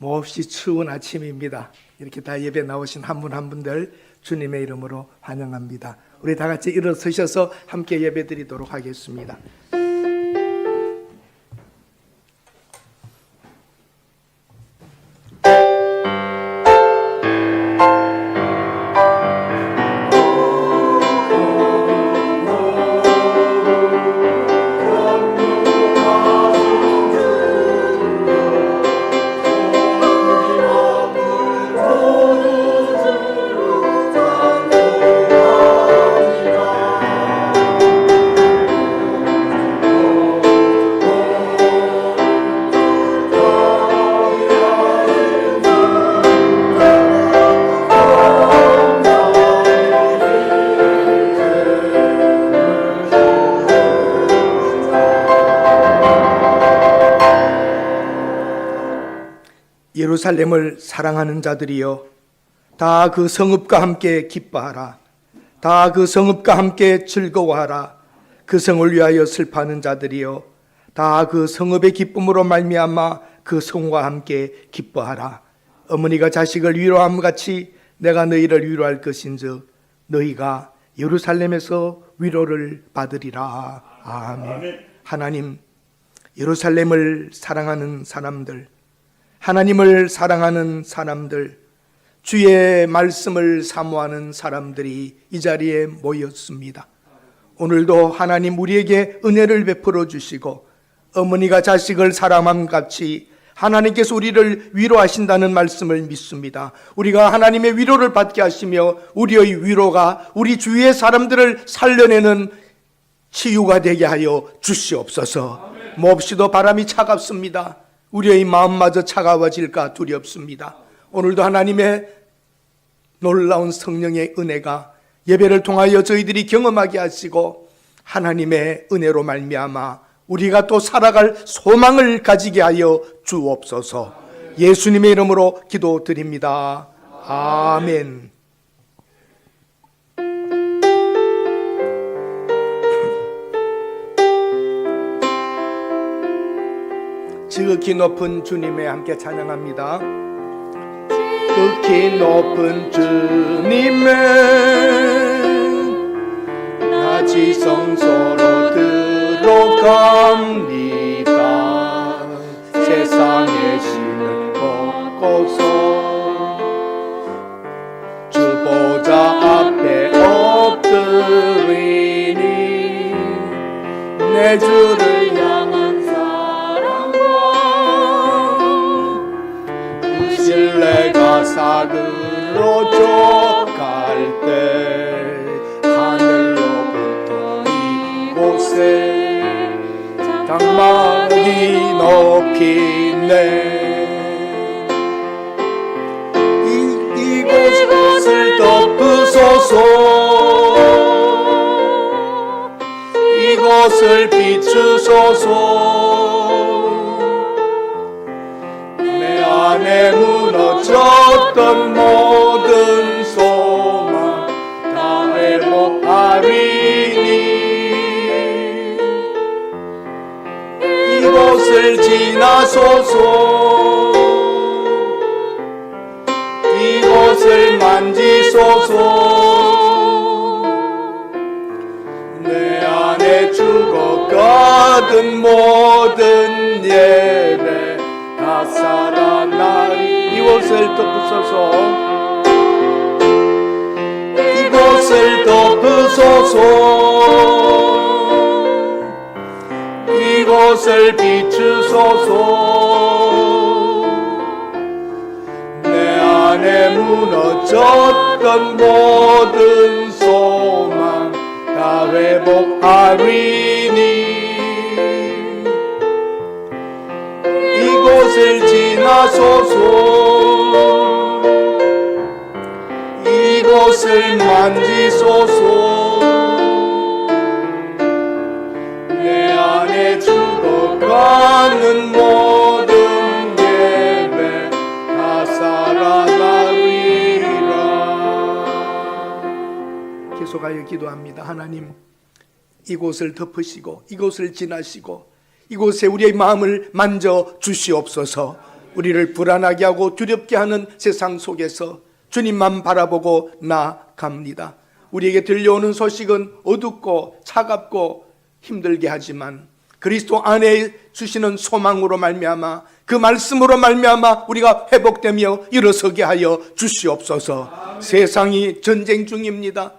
몹시 추운 아침입니다. 이렇게 다 예배 나오신 한 분 한 분들 주님의 이름으로 환영합니다. 우리 다 같이 일어서셔서 함께 예배 드리도록 하겠습니다. 예루살렘을 사랑하는 자들이여, 다 그 성읍과 함께 기뻐하라. 다 그 성읍과 함께 즐거워하라. 그 성을 위하여 슬퍼하는 자들이여, 다 그 성읍의 기쁨으로 말미암아 그 성과 함께 기뻐하라. 어머니가 자식을 위로함 같이 내가 너희를 위로할 것인즉 너희가 예루살렘에서 위로를 받으리라. 아멘. 하나님, 예루살렘을 사랑하는 사람들, 하나님을 사랑하는 사람들, 주의 말씀을 사모하는 사람들이 이 자리에 모였습니다. 오늘도 하나님 우리에게 은혜를 베풀어 주시고 어머니가 자식을 사랑함 같이 하나님께서 우리를 위로하신다는 말씀을 믿습니다. 우리가 하나님의 위로를 받게 하시며 우리의 위로가 우리 주위의 사람들을 살려내는 치유가 되게 하여 주시옵소서. 몹시도 바람이 차갑습니다. 우리의 마음마저 차가워질까 두렵습니다. 오늘도 하나님의 놀라운 성령의 은혜가 예배를 통하여 저희들이 경험하게 하시고 하나님의 은혜로 말미암아 우리가 또 살아갈 소망을 가지게 하여 주옵소서. 예수님의 이름으로 기도드립니다. 아멘. 지극히 높은 주님의 함께 찬양합니다. 지극히 높은 주님의 나 지성소로 들어갑니다. 세상의 신을 벗고서 주 보좌 앞에 엎드리니 내 주를 향한 신뢰가 사그러져 갈 때 하늘로부터 이곳에 장막이 높이네. 이곳을 덮으소서. 이곳을 비추소서. 안에 무너졌던 모든 소망 다 회복하리니 이곳을 지나소서. 이곳을 만지소서. 내 안에 죽어가던 모든 예배 다 살아나리. 이곳을 덮으소서. 이곳을 덮으소서. 이곳을 비추소서. 내 안에 무너졌던 모든 소망 다 회복하리니 이곳을 지나소서. 이곳을 만지소서. 내 안에 죽어가는 모든 예배 다 살아나리라. 계속하여 기도합니다. 하나님, 이곳을 덮으시고 이곳을 지나시고 이곳에 우리의 마음을 만져 주시옵소서. 우리를 불안하게 하고 두렵게 하는 세상 속에서 주님만 바라보고 나아갑니다. 우리에게 들려오는 소식은 어둡고 차갑고 힘들게 하지만 그리스도 안에 주시는 소망으로 말미암아 그 말씀으로 말미암아 우리가 회복되며 일어서게 하여 주시옵소서. 세상이 전쟁 중입니다.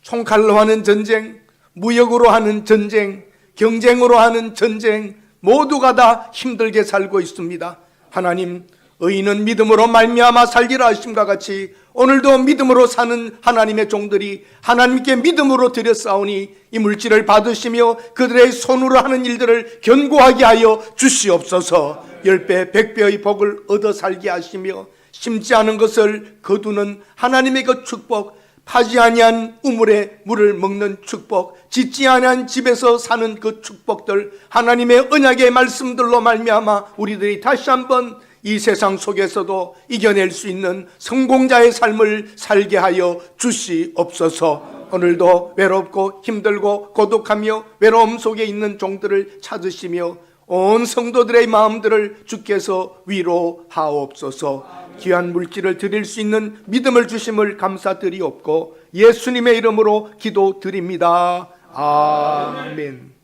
총칼로 하는 전쟁, 무역으로 하는 전쟁, 경쟁으로 하는 전쟁, 모두가 다 힘들게 살고 있습니다. 하나님, 의인은 믿음으로 말미암아 살리라 하심과 같이 오늘도 믿음으로 사는 하나님의 종들이 하나님께 믿음으로 드렸사오니 이 물질을 받으시며 그들의 손으로 하는 일들을 견고하게 하여 주시옵소서. 10배 100배의 복을 얻어 살게 하시며 심지 않은 것을 거두는 하나님의 그 축복, 파지 아니한 우물에 물을 먹는 축복, 짓지 아니한 집에서 사는 그 축복들, 하나님의 언약의 말씀들로 말미암아 우리들이 다시 한번 이 세상 속에서도 이겨낼 수 있는 성공자의 삶을 살게 하여 주시옵소서. 오늘도 외롭고 힘들고 고독하며 외로움 속에 있는 종들을 찾으시며 온 성도들의 마음들을 주께서 위로하옵소서. 귀한 물질을 드릴 수 있는 믿음을 주심을 감사드리옵고 예수님의 이름으로 기도드립니다. 아멘.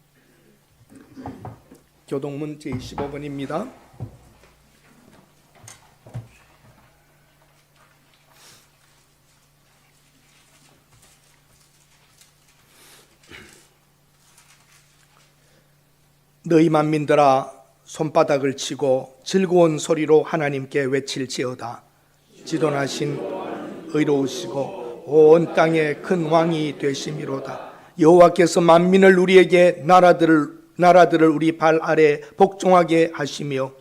교동문 제25번입니다. 너희 만민들아 손바닥을 치고 즐거운 소리로 하나님께 외칠지어다. 지존하신 의로우시고 온 땅에 큰 왕이 되심이로다. 여호와께서 만민을 우리에게 나라들을 우리 발 아래 복종하게 하시며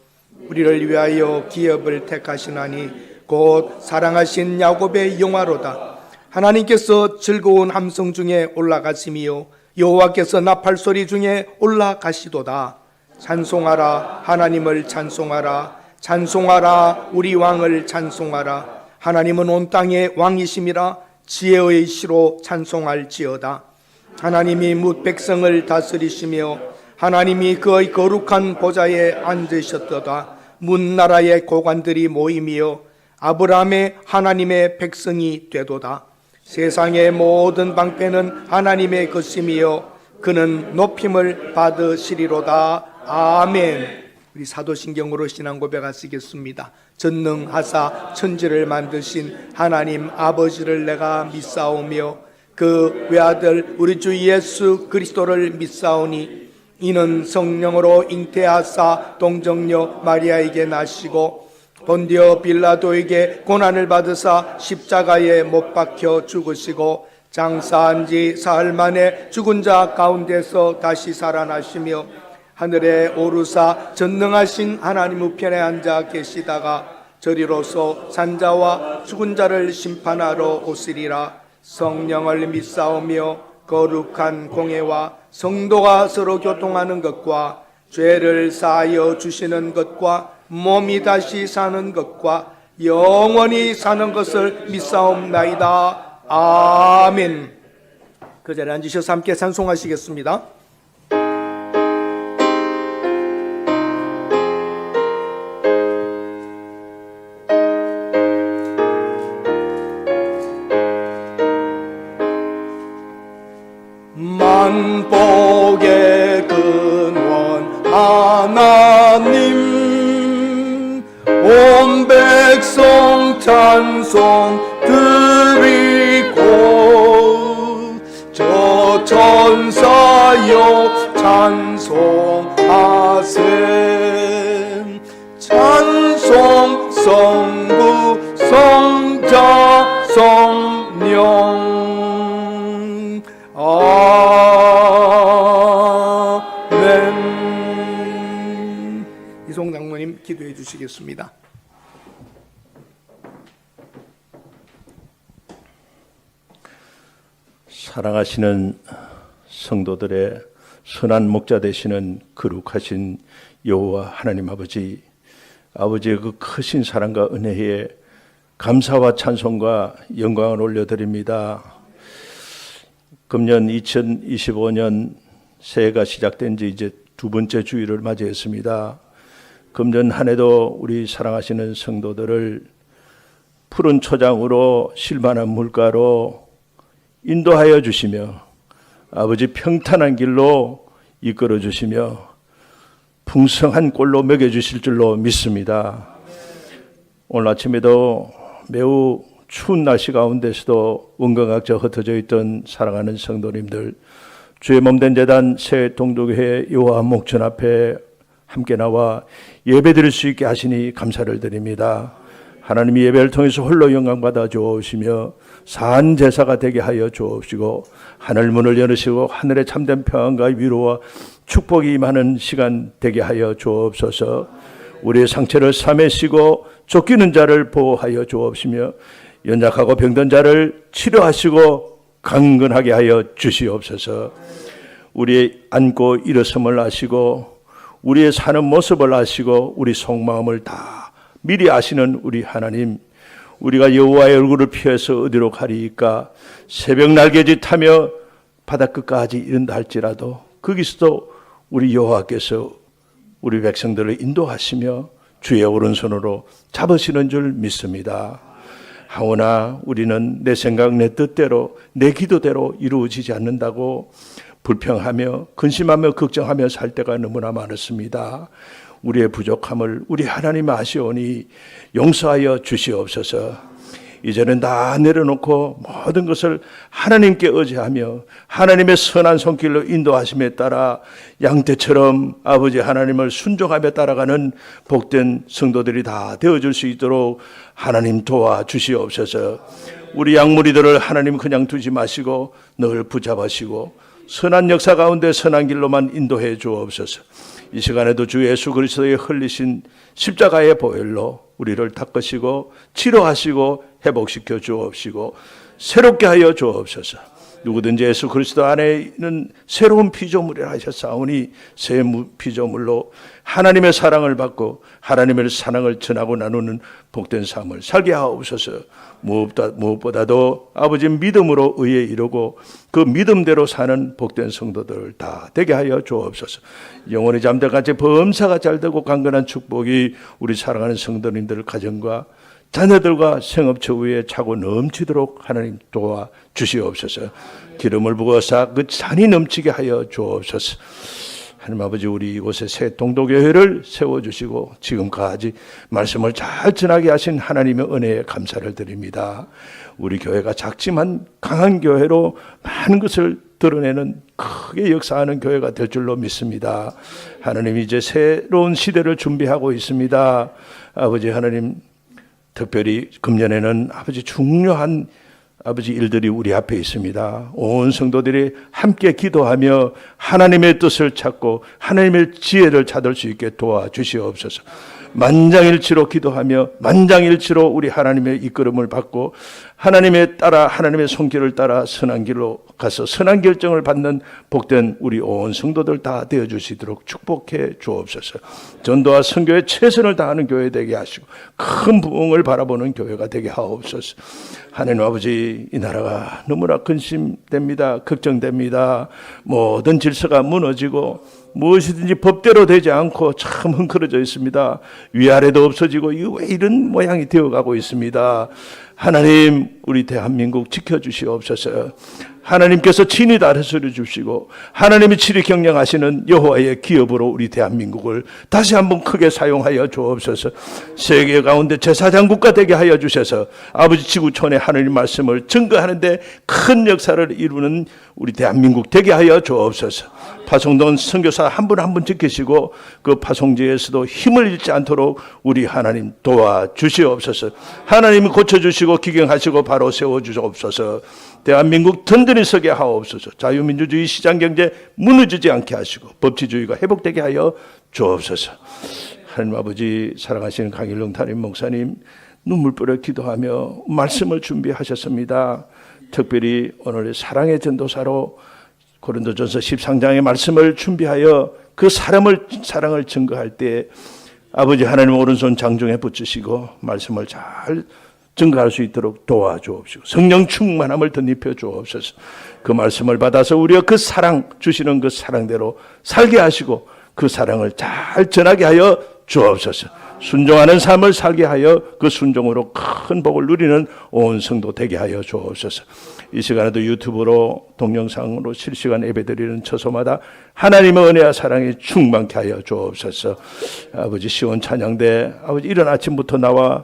우리를 위하여 기업을 택하시나니 곧 사랑하신 야곱의 영화로다. 하나님께서 즐거운 함성 중에 올라가시며 여호와께서 나팔소리 중에 올라가시도다. 찬송하라, 하나님을 찬송하라. 찬송하라, 우리 왕을 찬송하라. 하나님은 온 땅의 왕이심이라. 지혜의 시로 찬송할지어다. 하나님이 뭇 백성을 다스리시며 하나님이 그의 거룩한 보좌에 앉으셨도다. 문 나라의 고관들이 모이며 아브라함의 하나님의 백성이 되도다. 세상의 모든 방패는 하나님의 것이며 그는 높임을 받으시리로다. 아멘. 우리 사도신경으로 신앙 고백하시겠습니다. 전능하사 천지를 만드신 하나님 아버지를 내가 믿사오며 그 외아들 우리 주 예수 그리스도를 믿사오니 이는 성령으로 잉태하사 동정녀 마리아에게 나시고 본디오 빌라도에게 고난을 받으사 십자가에 못 박혀 죽으시고 장사한 지 사흘 만에 죽은 자 가운데서 다시 살아나시며 하늘에 오르사 전능하신 하나님 우편에 앉아 계시다가 저리로서 산자와 죽은 자를 심판하러 오시리라. 성령을 믿사오며 거룩한 공회와 성도가 서로 교통하는 것과 죄를 사하여 주시는 것과 몸이 다시 사는 것과 영원히 사는 것을 믿사옵나이다. 아멘. 그 자리에 앉으셔서 함께 찬송하시겠습니다. 만복의 근원 하나님 온 백성 찬송 드리고 저 천사여 찬송하세. 찬송 성부 성자 성령 아멘. 이송 장로님 기도해 주시겠습니다. 사랑하시는 성도들의 선한 목자 되시는 거룩하신 여호와 하나님 아버지, 아버지의 그 크신 사랑과 은혜에 감사와 찬송과 영광을 올려드립니다. 금년 2025년 새해가 시작된 지 이제 두 번째 주일을 맞이했습니다. 금년 한 해도 우리 사랑하시는 성도들을 푸른 초장으로 실만한 물가로 인도하여 주시며 아버지 평탄한 길로 이끌어 주시며 풍성한 꼴로 먹여 주실 줄로 믿습니다. 오늘 아침에도 매우 추운 날씨 가운데서도 원광각자 흩어져 있던 사랑하는 성도님들, 주의 몸된 재단 새 동독회 여호와 목전 앞에 함께 나와 예배드릴 수 있게 하시니 감사를 드립니다. 하나님이 예배를 통해서 홀로 영광받아 주옵시며 산 제사가 되게 하여 주옵시고 하늘 문을 열으시고 하늘의 참된 평안과 위로와 축복이 임하는 시간 되게 하여 주옵소서. 우리의 상처를 싸매시고 쫓기는 자를 보호하여 주옵시며 연약하고 병든 자를 치료하시고 강건하게 하여 주시옵소서. 우리의 앉고 일어섬을 아시고 우리의 사는 모습을 아시고 우리 속마음을 다 미리 아시는 우리 하나님, 우리가 여호와의 얼굴을 피해서 어디로 가리이까? 새벽 날개짓 타며 바닷끝까지 이른다 할지라도 거기서도 우리 여호와께서 우리 백성들을 인도하시며 주의 오른손으로 잡으시는 줄 믿습니다. 하오나 우리는 내 생각 내 뜻대로 내 기도대로 이루어지지 않는다고 불평하며 근심하며 걱정하며 살 때가 너무나 많았습니다. 우리의 부족함을 우리 하나님 아시오니 용서하여 주시옵소서. 이제는 다 내려놓고 모든 것을 하나님께 의지하며 하나님의 선한 손길로 인도하심에 따라 양떼처럼 아버지 하나님을 순종하며 따라가는 복된 성도들이 다 되어줄 수 있도록 하나님 도와주시옵소서. 우리 양무리들을 하나님 그냥 두지 마시고 늘 붙잡으시고 선한 역사 가운데 선한 길로만 인도해 주옵소서. 이 시간에도 주 예수 그리스도의 흘리신 십자가의 보혈로 우리를 닦으시고 치료하시고 회복시켜 주옵시고 새롭게 하여 주옵소서. 누구든지 예수 그리스도 안에는 새로운 피조물이라 하셨사오니 새 피조물로 하나님의 사랑을 받고 하나님의 사랑을 전하고 나누는 복된 삶을 살게 하옵소서. 무엇보다도 아버지 믿음으로 의에 이르고 그 믿음대로 사는 복된 성도들 다 되게 하여 주옵소서. 영원히 잠들같이 범사가 잘되고 강건한 축복이 우리 사랑하는 성도님들 가정과 자녀들과 생업처 위에 차고 넘치도록 하나님 도와 주시옵소서. 기름을 부어서 그 잔이 넘치게 하여 주옵소서. 하나님 아버지, 우리 이곳에 새 동독교회를 세워주시고 지금까지 말씀을 잘 전하게 하신 하나님의 은혜에 감사를 드립니다. 우리 교회가 작지만 강한 교회로 많은 것을 드러내는 크게 역사하는 교회가 될 줄로 믿습니다. 하나님, 이제 새로운 시대를 준비하고 있습니다. 아버지 하나님, 특별히 금년에는 아버지 중요한 아버지 일들이 우리 앞에 있습니다. 온 성도들이 함께 기도하며 하나님의 뜻을 찾고 하나님의 지혜를 찾을 수 있게 도와주시옵소서. 만장일치로 기도하며 만장일치로 우리 하나님의 이끌음을 받고 하나님의 따라 하나님의 손길을 따라 선한 길로 가서 선한 결정을 받는 복된 우리 온 성도들 다 되어 주시도록 축복해 주옵소서. 전도와 선교에 최선을 다하는 교회 되게 하시고 큰 부흥을 바라보는 교회가 되게 하옵소서. 하나님 아버지, 이 나라가 너무나 근심됩니다. 걱정됩니다. 모든 질서가 무너지고 무엇이든지 법대로 되지 않고 참 흥크러져 있습니다. 위아래도 없어지고 이거 왜 이런 모양이 되어가고 있습니다. 하나님, 우리 대한민국 지켜주시옵소서. 하나님께서 친히 다스려 주시고 하나님이 치리 경영하시는 여호와의 기업으로 우리 대한민국을 다시 한번 크게 사용하여 주옵소서. 세계 가운데 제사장국가 되게 하여 주셔서 아버지 지구촌의 하나님 말씀을 증거하는데 큰 역사를 이루는 우리 대한민국 되게 하여 주옵소서. 파송된 선교사 한 분 한 분 지키시고 그 파송지에서도 힘을 잃지 않도록 우리 하나님 도와주시옵소서. 하나님이 고쳐주시고 기경하시고 바로 세워주시옵소서. 대한민국 든든히 서게 하옵소서. 자유민주주의 시장경제 무너지지 않게 하시고 법치주의가 회복되게 하여 주옵소서. 하나님 아버지, 사랑하시는 강일룡 담임 목사님 눈물 뿌려 기도하며 말씀을 준비하셨습니다. 특별히 오늘 사랑의 전도사로 고린도전서 13장의 말씀을 준비하여 그 사랑을 증거할 때 아버지 하나님 오른손 장중에 붙이시고 말씀을 잘 증거할 수 있도록 도와주옵시고 성령 충만함을 덧입혀 주옵소서. 그 말씀을 받아서 우리가 그 사랑 주시는 그 사랑대로 살게 하시고 그 사랑을 잘 전하게 하여 주옵소서. 순종하는 삶을 살게 하여 그 순종으로 큰 복을 누리는 온 성도 되게 하여 주옵소서. 이 시간에도 유튜브로 동영상으로 실시간 예배드리는 처소마다 하나님의 은혜와 사랑이 충만케 하여 주옵소서. 아버지 시온 찬양대 아버지 이른 아침부터 나와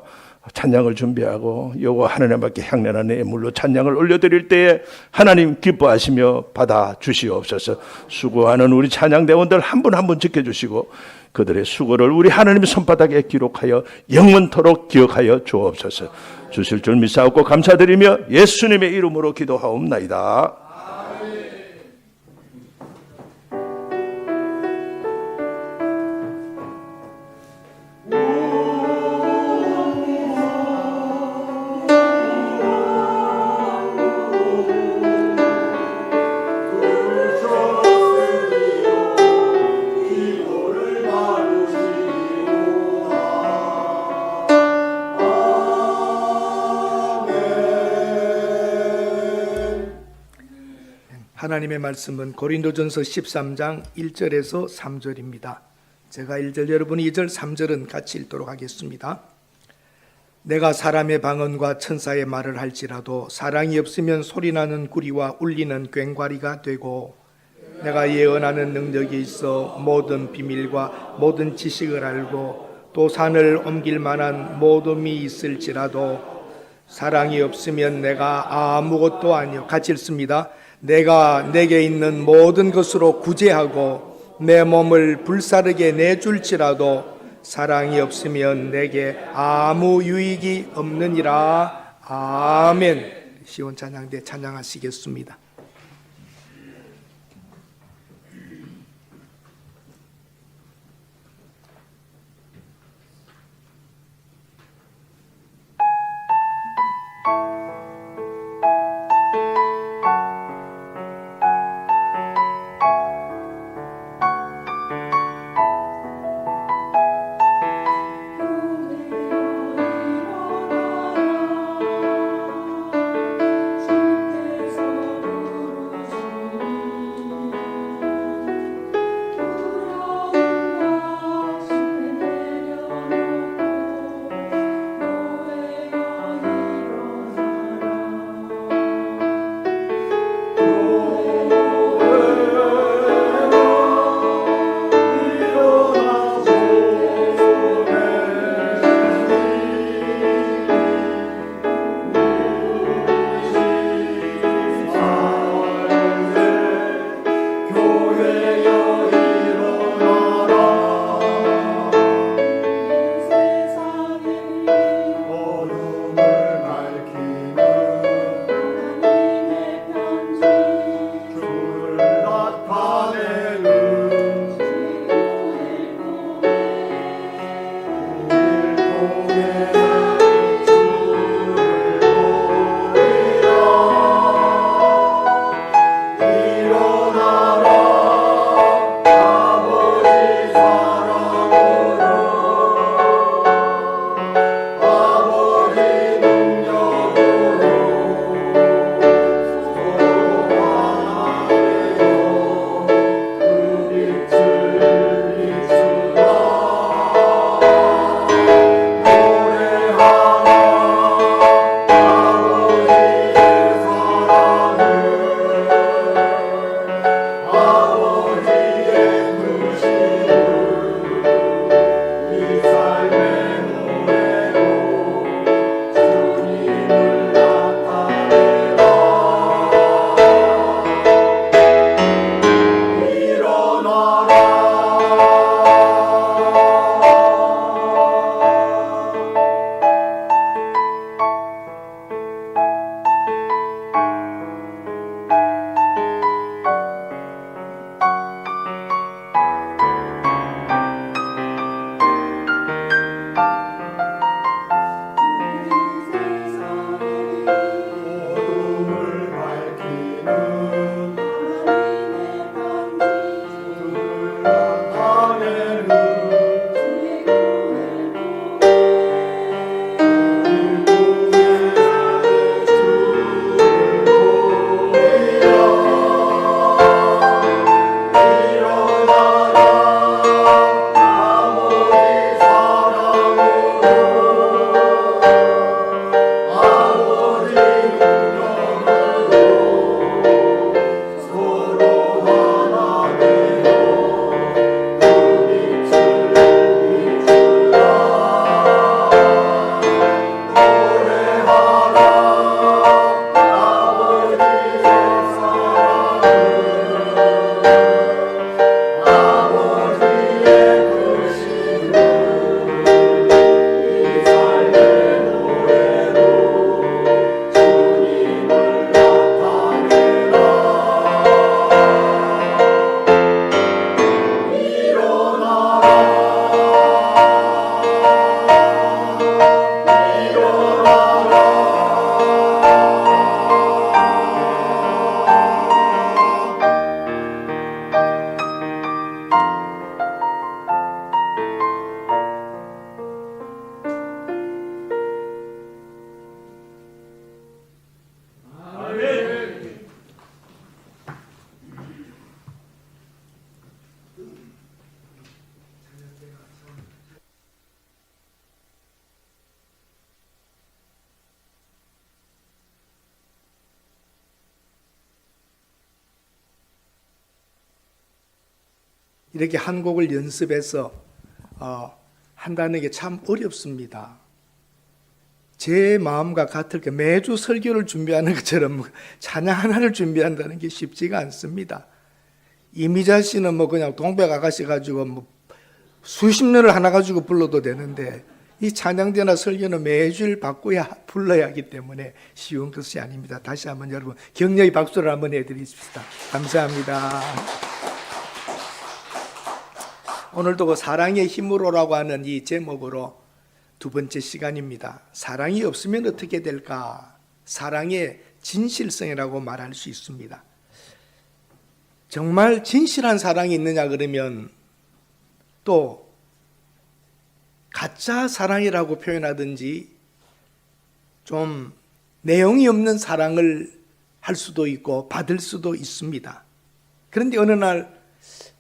찬양을 준비하고 요거 하나님께 향연한 예물로 찬양을 올려드릴 때에 하나님 기뻐하시며 받아 주시옵소서. 수고하는 우리 찬양대원들 한 분 한 분 지켜주시고 그들의 수고를 우리 하나님의 손바닥에 기록하여 영원토록 기억하여 주옵소서. 주실 줄 믿사옵고 감사드리며 예수님의 이름으로 기도하옵나이다. 하나님의 말씀은 고린도전서 13장 1절에서 3절입니다. 제가 1절, 여러분이 2절, 3절은 같이 읽도록 하겠습니다. 내가 사람의 방언과 천사의 말을 할지라도 사랑이 없으면 소리나는 구리와 울리는 괭과리가 되고 내가 예언하는 능력이 있어 모든 비밀과 모든 지식을 알고 또 산을 옮길 만한 모둠이 있을지라도 사랑이 없으면 내가 아무것도 아니요. 같이 읽습니다. 내가 내게 있는 모든 것으로 구제하고 내 몸을 불사르게 내줄지라도 사랑이 없으면 내게 아무 유익이 없느니라. 아멘. 시온 찬양대 찬양하시겠습니다. 주께서도 이렇게 한 곡을 연습해서 한다는 게 참 어렵습니다. 제 마음과 같을 게 매주 설교를 준비하는 것처럼 찬양 하나를 준비한다는 게 쉽지가 않습니다. 이미자 씨는 뭐 그냥 동백 아가씨 가지고 뭐 수십 년을 하나 가지고 불러도 되는데 이 찬양대나 설교는 매주일 바꿔야 불러야 하기 때문에 쉬운 것이 아닙니다. 다시 한번 여러분 격려의 박수를 한번 해드리십시다. 감사합니다. 오늘도 그 사랑의 힘으로라고 하는 이 제목으로 두 번째 시간입니다. 사랑이 없으면 어떻게 될까? 사랑의 진실성이라고 말할 수 있습니다. 정말 진실한 사랑이 있느냐 그러면 또 가짜 사랑이라고 표현하든지 좀 내용이 없는 사랑을 할 수도 있고 받을 수도 있습니다. 그런데 어느 날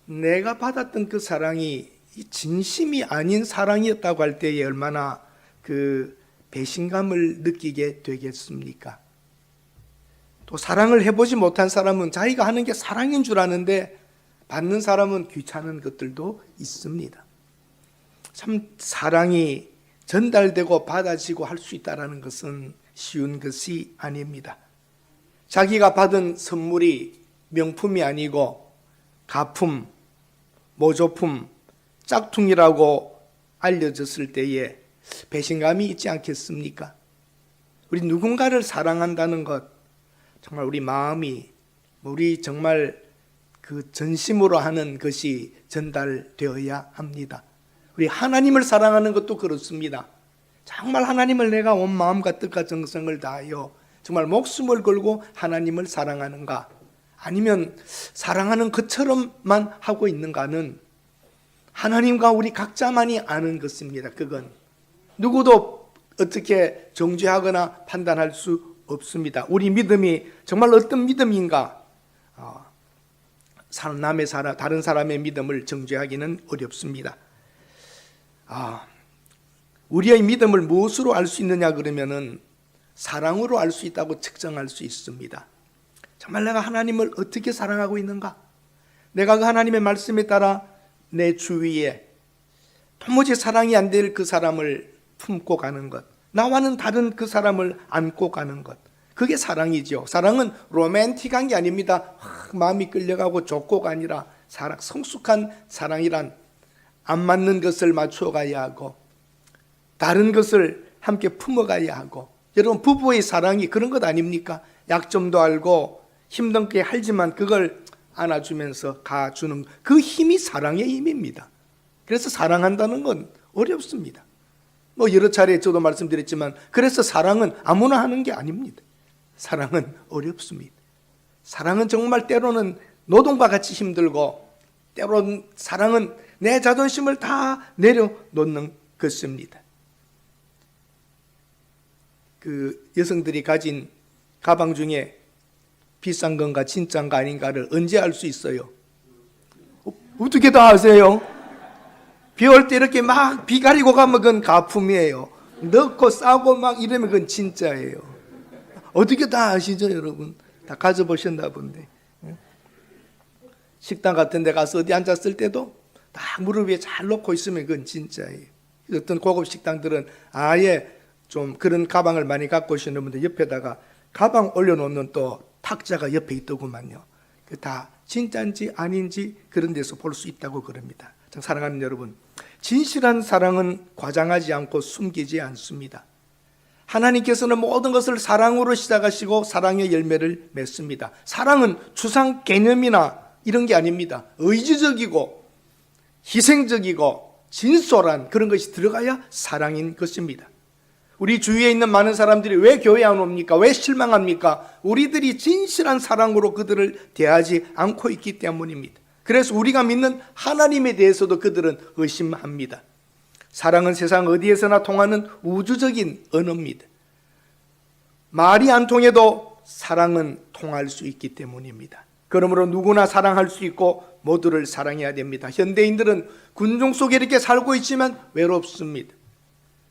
내가 받았던 그 사랑이 진심이 아닌 사랑이었다고 할 때에 얼마나 그 배신감을 느끼게 되겠습니까? 또 사랑을 해보지 못한 사람은 자기가 하는 게 사랑인 줄 아는데 받는 사람은 귀찮은 것들도 있습니다. 참 사랑이 전달되고 받아지고 할 수 있다는 것은 쉬운 것이 아닙니다. 자기가 받은 선물이 명품이 아니고 가품, 모조품, 짝퉁이라고 알려졌을 때에 배신감이 있지 않겠습니까? 우리 누군가를 사랑한다는 것, 정말 우리 마음이, 우리 정말 그 전심으로 하는 것이 전달되어야 합니다. 우리 하나님을 사랑하는 것도 그렇습니다. 정말 하나님을 내가 온 마음과 뜻과 정성을 다하여 정말 목숨을 걸고 하나님을 사랑하는가? 아니면 사랑하는 것처럼만 하고 있는가는 하나님과 우리 각자만이 아는 것입니다. 그건 누구도 어떻게 정죄하거나 판단할 수 없습니다. 우리 믿음이 정말 어떤 믿음인가? 다른 사람의 믿음을 정죄하기는 어렵습니다. 우리의 믿음을 무엇으로 알 수 있느냐 그러면은 사랑으로 알 수 있다고 측정할 수 있습니다. 정말 내가 하나님을 어떻게 사랑하고 있는가? 내가 그 하나님의 말씀에 따라 내 주위에 도무지 사랑이 안 될 그 사람을 품고 가는 것, 나와는 다른 그 사람을 안고 가는 것, 그게 사랑이죠. 사랑은 로맨틱한 게 아닙니다. 마음이 끌려가고 족고가 아니라 성숙한 사랑이란 안 맞는 것을 맞추어 가야 하고 다른 것을 함께 품어가야 하고, 여러분 부부의 사랑이 그런 것 아닙니까? 약점도 알고 힘든 게 알지만 그걸 안아주면서 가주는 그 힘이 사랑의 힘입니다. 그래서 사랑한다는 건 어렵습니다. 뭐 여러 차례 저도 말씀드렸지만 그래서 사랑은 아무나 하는 게 아닙니다. 사랑은 어렵습니다. 사랑은 정말 때로는 노동과 같이 힘들고 때로는 사랑은 내 자존심을 다 내려놓는 것입니다. 그 여성들이 가진 가방 중에 비싼 건가 진짜인가 아닌가를 언제 알 수 있어요? 어떻게 다 아세요? 비 올 때 이렇게 막 비 가리고 가면 그건 가품이에요. 넣고 싸고 막 이러면 그건 진짜예요. 어떻게 다 아시죠, 여러분? 다 가져보셨나 본데. 식당 같은 데 가서 어디 앉았을 때도 딱 무릎 위에 잘 놓고 있으면 그건 진짜예요. 어떤 고급 식당들은 아예 좀 그런 가방을 많이 갖고 오시는 분들 옆에다가 가방 올려놓는 또 탁자가 옆에 있더구만요. 그 다 진짜인지 아닌지 그런 데서 볼 수 있다고 그럽니다. 사랑하는 여러분, 진실한 사랑은 과장하지 않고 숨기지 않습니다. 하나님께서는 모든 것을 사랑으로 시작하시고 사랑의 열매를 맺습니다. 사랑은 추상 개념이나 이런 게 아닙니다. 의지적이고 희생적이고 진솔한 그런 것이 들어가야 사랑인 것입니다. 우리 주위에 있는 많은 사람들이 왜 교회 안 옵니까? 왜 실망합니까? 우리들이 진실한 사랑으로 그들을 대하지 않고 있기 때문입니다. 그래서 우리가 믿는 하나님에 대해서도 그들은 의심합니다. 사랑은 세상 어디에서나 통하는 우주적인 언어입니다. 말이 안 통해도 사랑은 통할 수 있기 때문입니다. 그러므로 누구나 사랑할 수 있고 모두를 사랑해야 됩니다. 현대인들은 군중 속에 이렇게 살고 있지만 외롭습니다.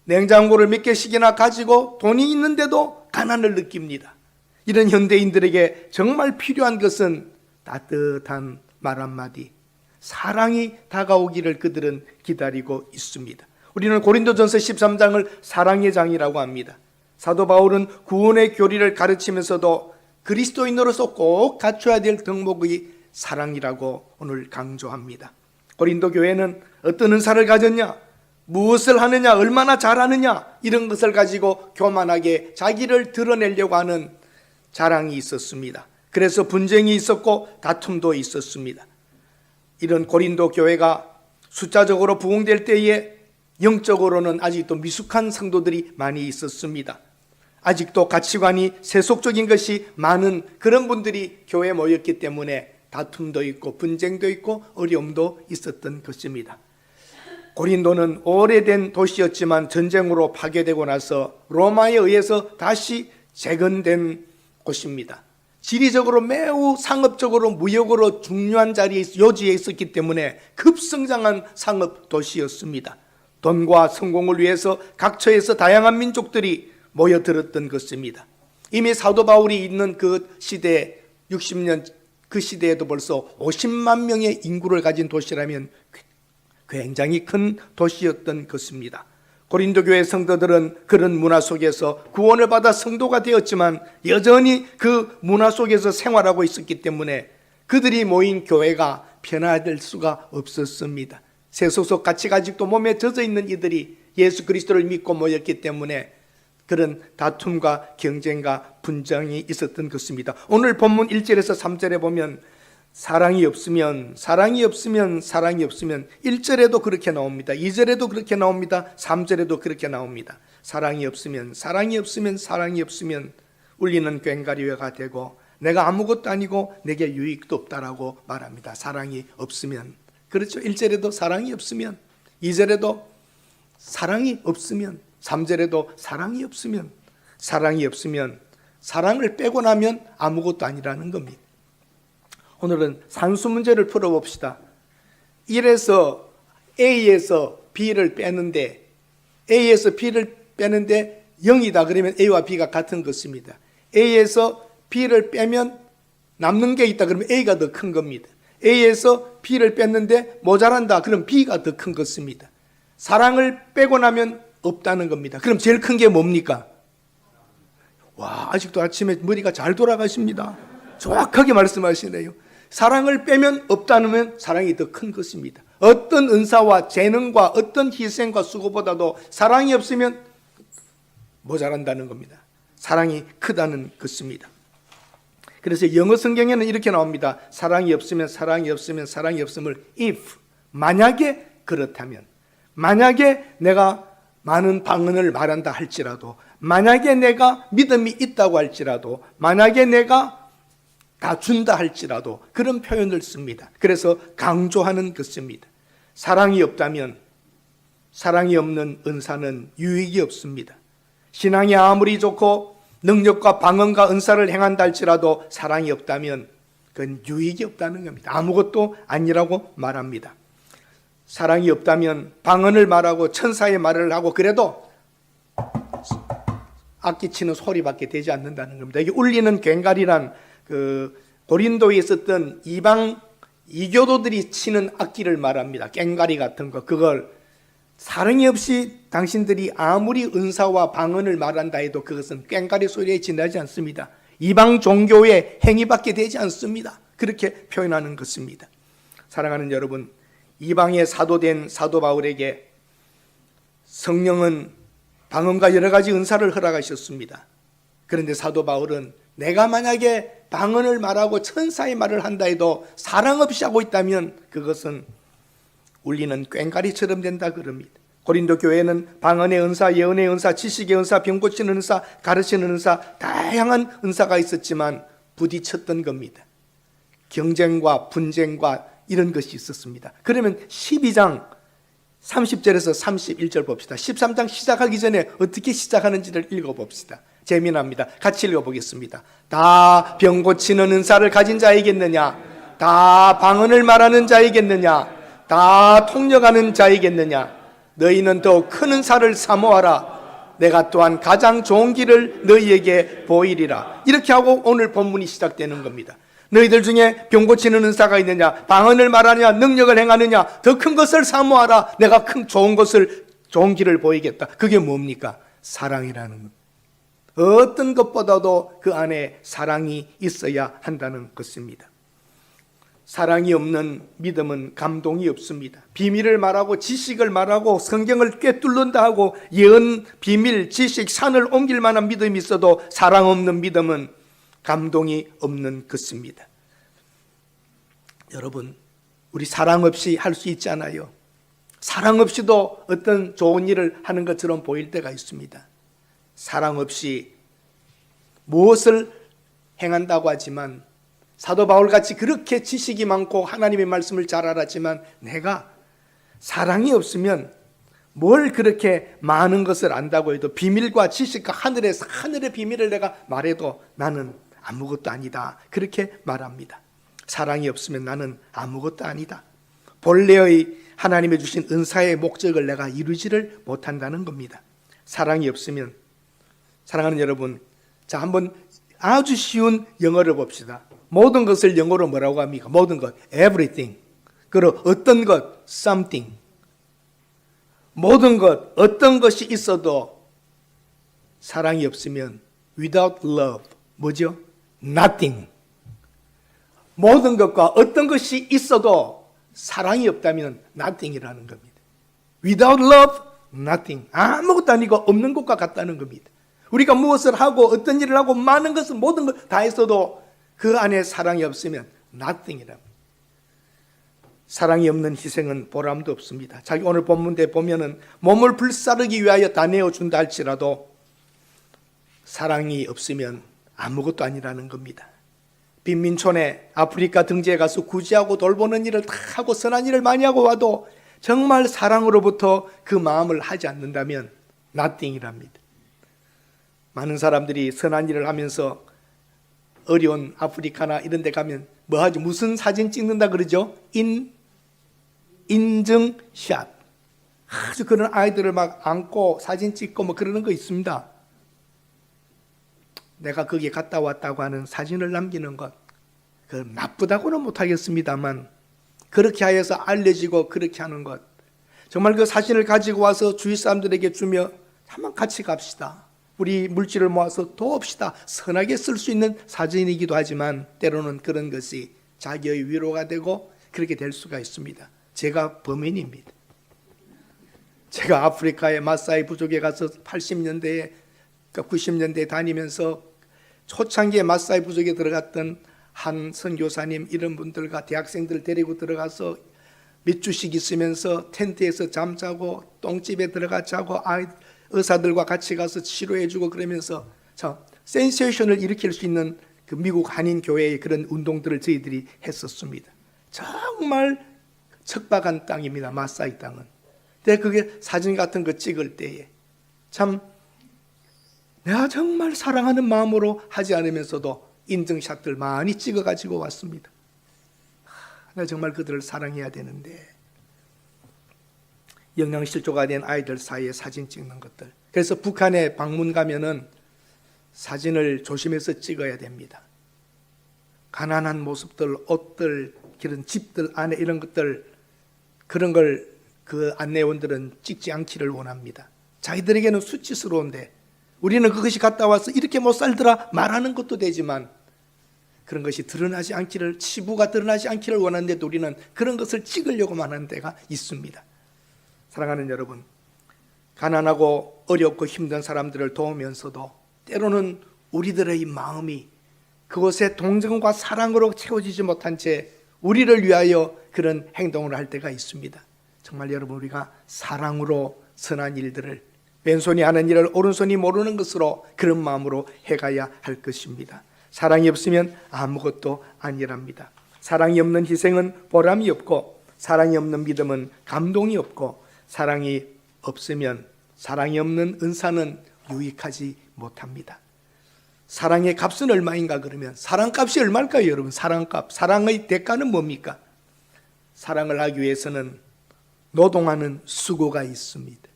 냉장고를 몇 개씩이나 가지고 돈이 있는데도 가난을 느낍니다. 이런 현대인들에게 정말 필요한 것은 따뜻한 말 한마디, 사랑이 다가오기를 그들은 기다리고 있습니다. 우리는 고린도전서 13장을 사랑의 장이라고 합니다. 사도 바울은 구원의 교리를 가르치면서도 그리스도인으로서 꼭 갖춰야 될 덕목의 사랑이라고 오늘 강조합니다. 고린도 교회는 어떤 은사를 가졌냐, 무엇을 하느냐, 얼마나 잘하느냐, 이런 것을 가지고 교만하게 자기를 드러내려고 하는 자랑이 있었습니다. 그래서 분쟁이 있었고 다툼도 있었습니다. 이런 고린도 교회가 숫자적으로 부흥될 때에 영적으로는 아직도 미숙한 성도들이 많이 있었습니다. 아직도 가치관이 세속적인 것이 많은 그런 분들이 교회에 모였기 때문에 다툼도 있고 분쟁도 있고 어려움도 있었던 것입니다. 고린도는 오래된 도시였지만 전쟁으로 파괴되고 나서 로마에 의해서 다시 재건된 곳입니다. 지리적으로 매우 상업적으로 무역으로 중요한 자리에 요지에 있었기 때문에 급성장한 상업 도시였습니다. 돈과 성공을 위해서 각처에서 다양한 민족들이 모여들었던 것입니다. 이미 사도 바울이 있는 그 시대 60년 그 시대에도 벌써 50만 명의 인구를 가진 도시라면 굉장히 큰 도시였던 것입니다. 고린도 교회 성도들은 그런 문화 속에서 구원을 받아 성도가 되었지만 여전히 그 문화 속에서 생활하고 있었기 때문에 그들이 모인 교회가 변화될 수가 없었습니다. 세속적 가치가 아직도 몸에 젖어 있는 이들이 예수 그리스도를 믿고 모였기 때문에 그런 다툼과 경쟁과 분쟁이 있었던 것입니다. 오늘 본문 1절에서 3절에 보면 사랑이 없으면 1절에도 그렇게 나옵니다. 2절에도 그렇게 나옵니다. 3절에도 그렇게 나옵니다. 사랑이 없으면 울리는 꽹과리가 되고 내가 아무것도 아니고 내게 유익도 없다라고 말합니다. 사랑이 없으면, 그렇죠. 1절에도 사랑이 없으면, 2절에도 사랑이 없으면, 3절에도 사랑이 없으면 사랑을 빼고 나면 아무것도 아니라는 겁니다. 오늘은 산수 문제를 풀어봅시다. 1에서 A에서 B를 빼는데 A에서 B를 빼는데 0이다 그러면 A와 B가 같은 것입니다. A에서 B를 빼면 남는 게 있다 그러면 A가 더 큰 겁니다. A에서 B를 뺐는데 모자란다 그럼 B가 더 큰 것입니다. 사랑을 빼고 나면 없다는 겁니다. 그럼 제일 큰 게 뭡니까? 와, 아직도 아침에 머리가 잘 돌아가십니다. 정확하게 말씀하시네요. 사랑을 빼면 없다면 사랑이 더 큰 것입니다. 어떤 은사와 재능과 어떤 희생과 수고보다도 사랑이 없으면 모자란다는 겁니다. 사랑이 크다는 것입니다. 그래서 영어 성경에는 이렇게 나옵니다. 사랑이 없으면 if, 만약에 그렇다면, 만약에 내가 많은 방언을 말한다 할지라도, 만약에 내가 믿음이 있다고 할지라도, 만약에 내가 다 준다 할지라도 그런 표현을 씁니다. 그래서 강조하는 것입니다. 사랑이 없다면, 사랑이 없는 은사는 유익이 없습니다. 신앙이 아무리 좋고 능력과 방언과 은사를 행한다 할지라도 사랑이 없다면 그건 유익이 없다는 겁니다. 아무것도 아니라고 말합니다. 사랑이 없다면 방언을 말하고 천사의 말을 하고 그래도 악기 치는 소리밖에 되지 않는다는 겁니다. 이게 울리는 꽹과리란 그 고린도에 있었던 이방 이교도들이 치는 악기를 말합니다. 꽹과리 같은 거. 그걸 사랑이 없이 당신들이 아무리 은사와 방언을 말한다 해도 그것은 꽹과리 소리에 지나지 않습니다. 이방 종교의 행위밖에 되지 않습니다. 그렇게 표현하는 것입니다. 사랑하는 여러분, 이방의 사도된 사도 바울에게 성령은 방언과 여러 가지 은사를 허락하셨습니다. 그런데 사도 바울은 내가 만약에 방언을 말하고 천사의 말을 한다 해도 사랑 없이 하고 있다면 그것은 울리는 꽹과리처럼 된다 그럽니다. 고린도 교회는 방언의 은사, 예언의 은사, 지식의 은사, 병 고치는 은사, 가르치는 은사, 다양한 은사가 있었지만 부딪혔던 겁니다. 경쟁과 분쟁과 이런 것이 있었습니다. 그러면 12장 30절에서 31절 봅시다. 13장 시작하기 전에 어떻게 시작하는지를 읽어봅시다. 재미납니다. 같이 읽어보겠습니다. 다 병 고치는 은사를 가진 자이겠느냐? 다 방언을 말하는 자이겠느냐? 다 통역하는 자이겠느냐? 너희는 더 큰 은사를 사모하라. 내가 또한 가장 좋은 길을 너희에게 보이리라. 이렇게 하고 오늘 본문이 시작되는 겁니다. 너희들 중에 병 고치는 은사가 있느냐, 방언을 말하느냐, 능력을 행하느냐, 더 큰 것을 사모하라. 내가 좋은 길을 보이겠다. 그게 뭡니까? 사랑이라는 것. 어떤 것보다도 그 안에 사랑이 있어야 한다는 것입니다. 사랑이 없는 믿음은 감동이 없습니다. 비밀을 말하고 지식을 말하고 성경을 꿰뚫는다 하고 예언, 비밀, 지식, 산을 옮길 만한 믿음이 있어도 사랑 없는 믿음은 감동이 없는 것입니다. 여러분, 우리 사랑 없이 할 수 있잖아요. 사랑 없이도 어떤 좋은 일을 하는 것처럼 보일 때가 있습니다. 사랑 없이 무엇을 행한다고 하지만 사도 바울같이 그렇게 지식이 많고 하나님의 말씀을 잘 알았지만 내가 사랑이 없으면 뭘 그렇게 많은 것을 안다고 해도 비밀과 지식과 하늘의 비밀을 내가 말해도 나는 아무것도 아니다. 그렇게 말합니다. 사랑이 없으면 나는 아무것도 아니다. 본래의 하나님의 주신 은사의 목적을 내가 이루지를 못한다는 겁니다. 사랑이 없으면, 사랑하는 여러분, 자, 한번 아주 쉬운 영어를 봅시다. 모든 것을 영어로 뭐라고 합니까? 모든 것, everything. 그리고 어떤 것, something. 모든 것, 어떤 것이 있어도 사랑이 없으면 without love, 뭐죠? nothing. 모든 것과 어떤 것이 있어도 사랑이 없다면 nothing이라는 겁니다. Without love, nothing. 아무것도 아니고 없는 것과 같다는 겁니다. 우리가 무엇을 하고 어떤 일을 하고 많은 것을 모든 것 다 했어도 그 안에 사랑이 없으면 nothing이랍니다. 사랑이 없는 희생은 보람도 없습니다. 자기 오늘 본문에 보면은 몸을 불사르기 위하여 다 내어준다 할지라도 사랑이 없으면 아무것도 아니라는 겁니다. 빈민촌에 아프리카 등지에 가서 구제하고 돌보는 일을 다 하고 선한 일을 많이 하고 와도 정말 사랑으로부터 그 마음을 하지 않는다면 nothing이랍니다. 많은 사람들이 선한 일을 하면서 어려운 아프리카나 이런 데 가면 뭐 하죠? 무슨 사진 찍는다 그러죠? 인증샷. 아주 그런 아이들을 막 안고 사진 찍고 뭐 그러는 거 있습니다. 내가 거기에 갔다 왔다고 하는 사진을 남기는 것, 그 나쁘다고는 못하겠습니다만 그렇게 하여서 알려지고 그렇게 하는 것, 정말 그 사진을 가지고 와서 주위 사람들에게 주며 한번 같이 갑시다. 우리 물질을 모아서 도웁시다. 선하게 쓸 수 있는 사진이기도 하지만 때로는 그런 것이 자기의 위로가 되고 그렇게 될 수가 있습니다. 제가 범인입니다. 제가 아프리카의 마사이 부족에 가서 80년대에 90년대에 다니면서 초창기에 마사이 부족에 들어갔던 한 선교사님 이런 분들과 대학생들 데리고 들어가서 몇 주씩 있으면서 텐트에서 잠자고 똥집에 들어가 자고 의사들과 같이 가서 치료해주고 그러면서 센세이션을 일으킬 수 있는 그 미국 한인 교회의 그런 운동들을 저희들이 했었습니다. 정말 척박한 땅입니다. 마사이 땅은. 근데 그게 사진 같은 거 찍을 때에 참 내가 정말 사랑하는 마음으로 하지 않으면서도 인증샷들 많이 찍어가지고 왔습니다. 내가 정말 그들을 사랑해야 되는데 영양실조가 된 아이들 사이에 사진 찍는 것들. 그래서 북한에 방문 가면은 사진을 조심해서 찍어야 됩니다. 가난한 모습들, 옷들, 그런 집들 안에 이런 것들, 그런 걸 그 안내원들은 찍지 않기를 원합니다. 자기들에게는 수치스러운데 우리는 그것이 갔다 와서 이렇게 못 살더라 말하는 것도 되지만 그런 것이 드러나지 않기를, 치부가 드러나지 않기를 원하는데도 우리는 그런 것을 찍으려고만 하는 데가 있습니다. 사랑하는 여러분, 가난하고 어렵고 힘든 사람들을 도우면서도 때로는 우리들의 마음이 그곳에 동정과 사랑으로 채워지지 못한 채 우리를 위하여 그런 행동을 할 때가 있습니다. 정말 여러분, 우리가 사랑으로 선한 일들을, 왼손이 하는 일을 오른손이 모르는 것으로 그런 마음으로 해가야 할 것입니다. 사랑이 없으면 아무것도 아니랍니다. 사랑이 없는 희생은 보람이 없고, 사랑이 없는 믿음은 감동이 없고, 사랑이 없으면, 사랑이 없는 은사는 유익하지 못합니다. 사랑의 값은 얼마인가 그러면 사랑값이 얼마일까요, 여러분? 사랑값, 사랑의 대가는 뭡니까? 사랑을 하기 위해서는 노동하는 수고가 있습니다.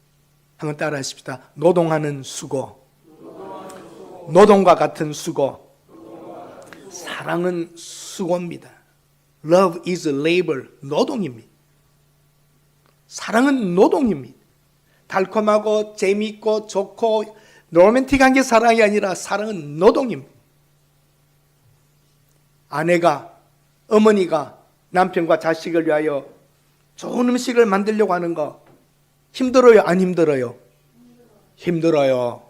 한번 따라 하십시다. 노동하는 수고, 노동과 같은 수고, 사랑은 수고입니다. Love is labor, 노동입니다. 사랑은 노동입니다. 달콤하고 재미있고 좋고 로맨틱한 게 사랑이 아니라 사랑은 노동입니다. 아내가, 어머니가 남편과 자식을 위하여 좋은 음식을 만들려고 하는 거 힘들어요? 안 힘들어요? 힘들어요.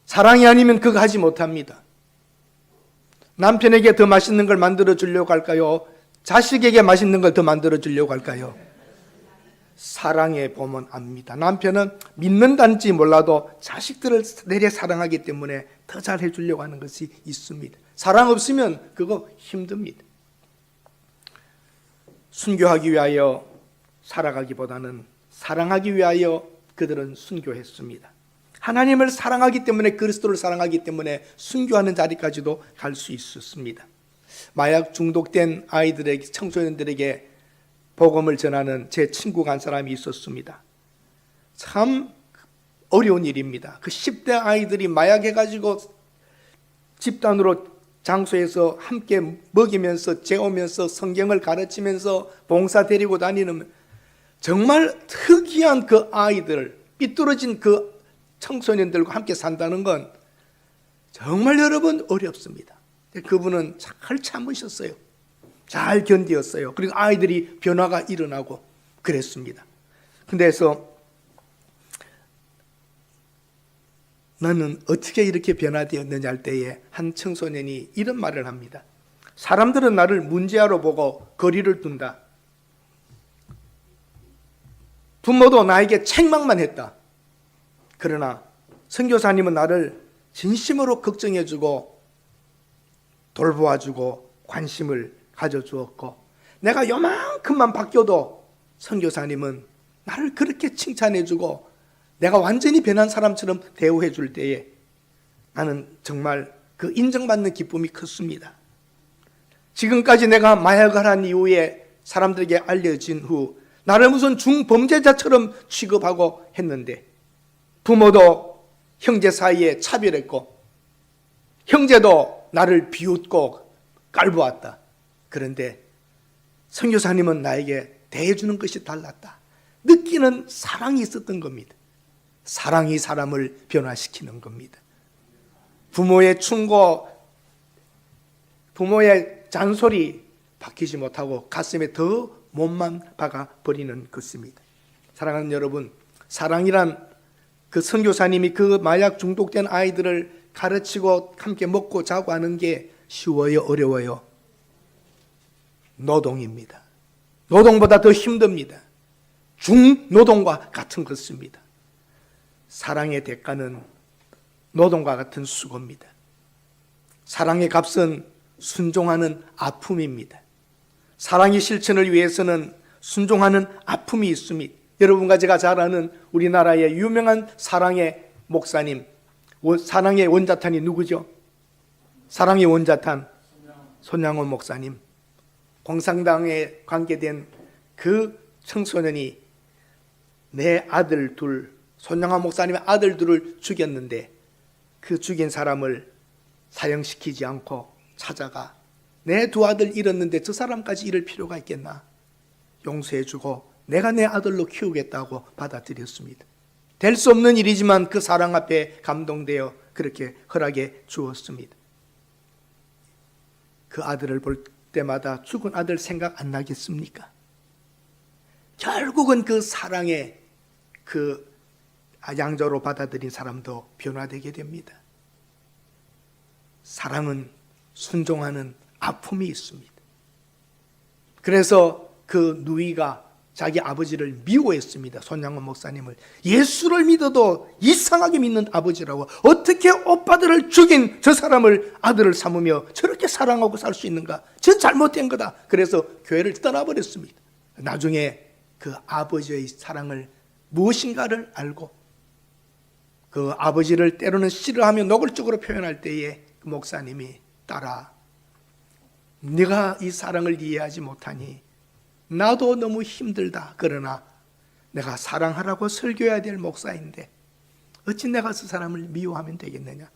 사랑이 아니면 그거 하지 못합니다. 남편에게 더 맛있는 걸 만들어 주려고 할까요? 자식에게 맛있는 걸 더 만들어 주려고 할까요? 사랑해 보면 압니다. 남편은 믿는다는지 몰라도 자식들을 내려 사랑하기 때문에 더 잘해 주려고 하는 것이 있습니다. 사랑 없으면 그거 힘듭니다. 순교하기 위하여 살아가기보다는 사랑하기 위하여 그들은 순교했습니다. 하나님을 사랑하기 때문에, 그리스도를 사랑하기 때문에 순교하는 자리까지도 갈 수 있었습니다. 마약 중독된 아이들에게, 청소년들에게 복음을 전하는 제 친구가 한 사람이 있었습니다. 참 어려운 일입니다. 그 10대 아이들이 마약해가지고 집단으로 장소에서 함께 먹이면서 재우면서 성경을 가르치면서 봉사 데리고 다니는 정말 특이한 그 아이들, 삐뚤어진 그 청소년들과 함께 산다는 건 정말 여러분 어렵습니다. 그분은 잘 참으셨어요. 잘 견디었어요. 그리고 아이들이 변화가 일어나고 그랬습니다. 근데서 나는 어떻게 이렇게 변화되었느냐 할 때에 한 청소년이 이런 말을 합니다. 사람들은 나를 문제아로 보고 거리를 둔다. 부모도 나에게 책망만 했다. 그러나 선교사님은 나를 진심으로 걱정해주고 돌보아주고 관심을 가져주었고, 내가 요만큼만 바뀌어도 선교사님은 나를 그렇게 칭찬해주고 내가 완전히 변한 사람처럼 대우해 줄 때에 나는 정말 그 인정받는 기쁨이 컸습니다. 지금까지 내가 마약을 한 이후에 사람들에게 알려진 후 나를 무슨 중범죄자처럼 취급하고 했는데, 부모도 형제 사이에 차별했고 형제도 나를 비웃고 깔보았다. 그런데 선교사님은 나에게 대해주는 것이 달랐다. 느끼는 사랑이 있었던 겁니다. 사랑이 사람을 변화시키는 겁니다. 부모의 충고, 부모의 잔소리 바뀌지 못하고 가슴에 더 못만 박아 버리는 것입니다. 사랑하는 여러분, 사랑이란 그 선교사님이 그 마약 중독된 아이들을 가르치고 함께 먹고 자고 하는 게 쉬워요, 어려워요? 노동입니다. 노동보다 더 힘듭니다. 중노동과 같은 것입니다. 사랑의 대가는 노동과 같은 수고입니다. 사랑의 값은 순종하는 아픔입니다. 사랑의 실천을 위해서는 순종하는 아픔이 있습니다. 여러분과 제가 잘 아는 우리나라의 유명한 사랑의 목사님, 사랑의 원자탄이 누구죠? 사랑의 원자탄 손양원 목사님. 공산당에 관계된 그 청소년이 내 아들 둘, 손양원 목사님의 아들 둘을 죽였는데 그 죽인 사람을 사형시키지 않고 찾아가 내 두 아들 잃었는데 저 사람까지 잃을 필요가 있겠나? 용서해주고 내가 내 아들로 키우겠다고 받아들였습니다. 될 수 없는 일이지만 그 사랑 앞에 감동되어 그렇게 허락해 주었습니다. 그 아들을 볼 때마다 죽은 아들 생각 안 나겠습니까? 결국은 그 사랑의 그 양자로 받아들인 사람도 변화되게 됩니다. 사랑은 순종하는 아픔이 있습니다. 그래서 그 누이가 자기 아버지를 미워했습니다. 손양원 목사님을. 예수를 믿어도 이상하게 믿는 아버지라고, 어떻게 오빠들을 죽인 저 사람을 아들을 삼으며 저렇게 사랑하고 살 수 있는가? 전 잘못된 거다. 그래서 교회를 떠나버렸습니다. 나중에 그 아버지의 사랑을 무엇인가를 알고 그 아버지를 때로는 싫어하며 노골적으로 표현할 때에 그 목사님이, 딸아, 네가 이 사랑을 이해하지 못하니 나도 너무 힘들다. 그러나 내가 사랑하라고 설교해야 될 목사인데 어찌 내가 그 사람을 미워하면 되겠느냐?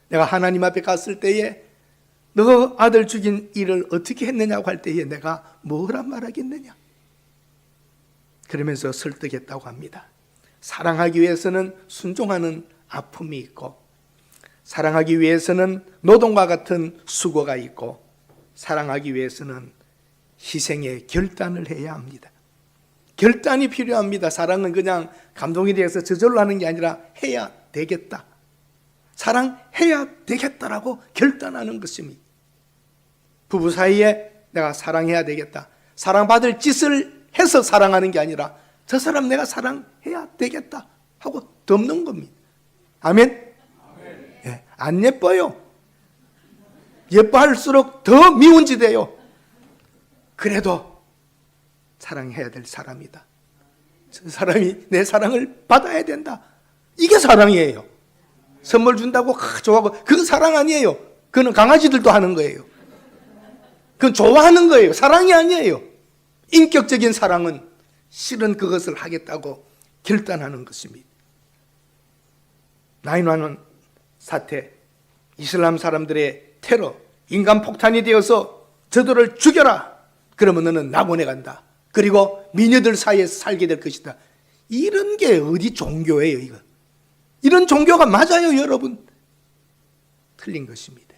내가 하나님 앞에 갔을 때에 너 아들 죽인 일을 어떻게 했느냐고 할 때에 내가 뭐란 말하겠느냐? 그러면서 설득했다고 합니다. 사랑하기 위해서는 순종하는 아픔이 있고, 사랑하기 위해서는 노동과 같은 수고가 있고, 사랑하기 위해서는 희생의 결단을 해야 합니다. 결단이 필요합니다. 사랑은 그냥 감동이 되어서 저절로 하는 게 아니라 해야 되겠다. 사랑해야 되겠다라고 결단하는 것입니다. 부부 사이에 내가 사랑해야 되겠다. 사랑받을 짓을 해서 사랑하는 게 아니라 저 사람 내가 사랑해야 되겠다 하고 덮는 겁니다. 아멘? 예, 안 예뻐요. 예뻐할수록 더 미운짓해요. 그래도 사랑해야 될 사람이다. 저 사람이 내 사랑을 받아야 된다. 이게 사랑이에요. 선물 준다고 좋아하고, 그건 사랑 아니에요. 그건 강아지들도 하는 거예요. 그건 좋아하는 거예요. 사랑이 아니에요. 인격적인 사랑은 실은 그것을 하겠다고 결단하는 것입니다. 9/11 사태, 이슬람 사람들의 테러, 인간 폭탄이 되어서 저들을 죽여라. 그러면 너는 낙원에 간다. 그리고 미녀들 사이에서 살게 될 것이다. 이런 게 어디 종교예요, 이거? 이런 종교가 맞아요, 여러분? 틀린 것입니다.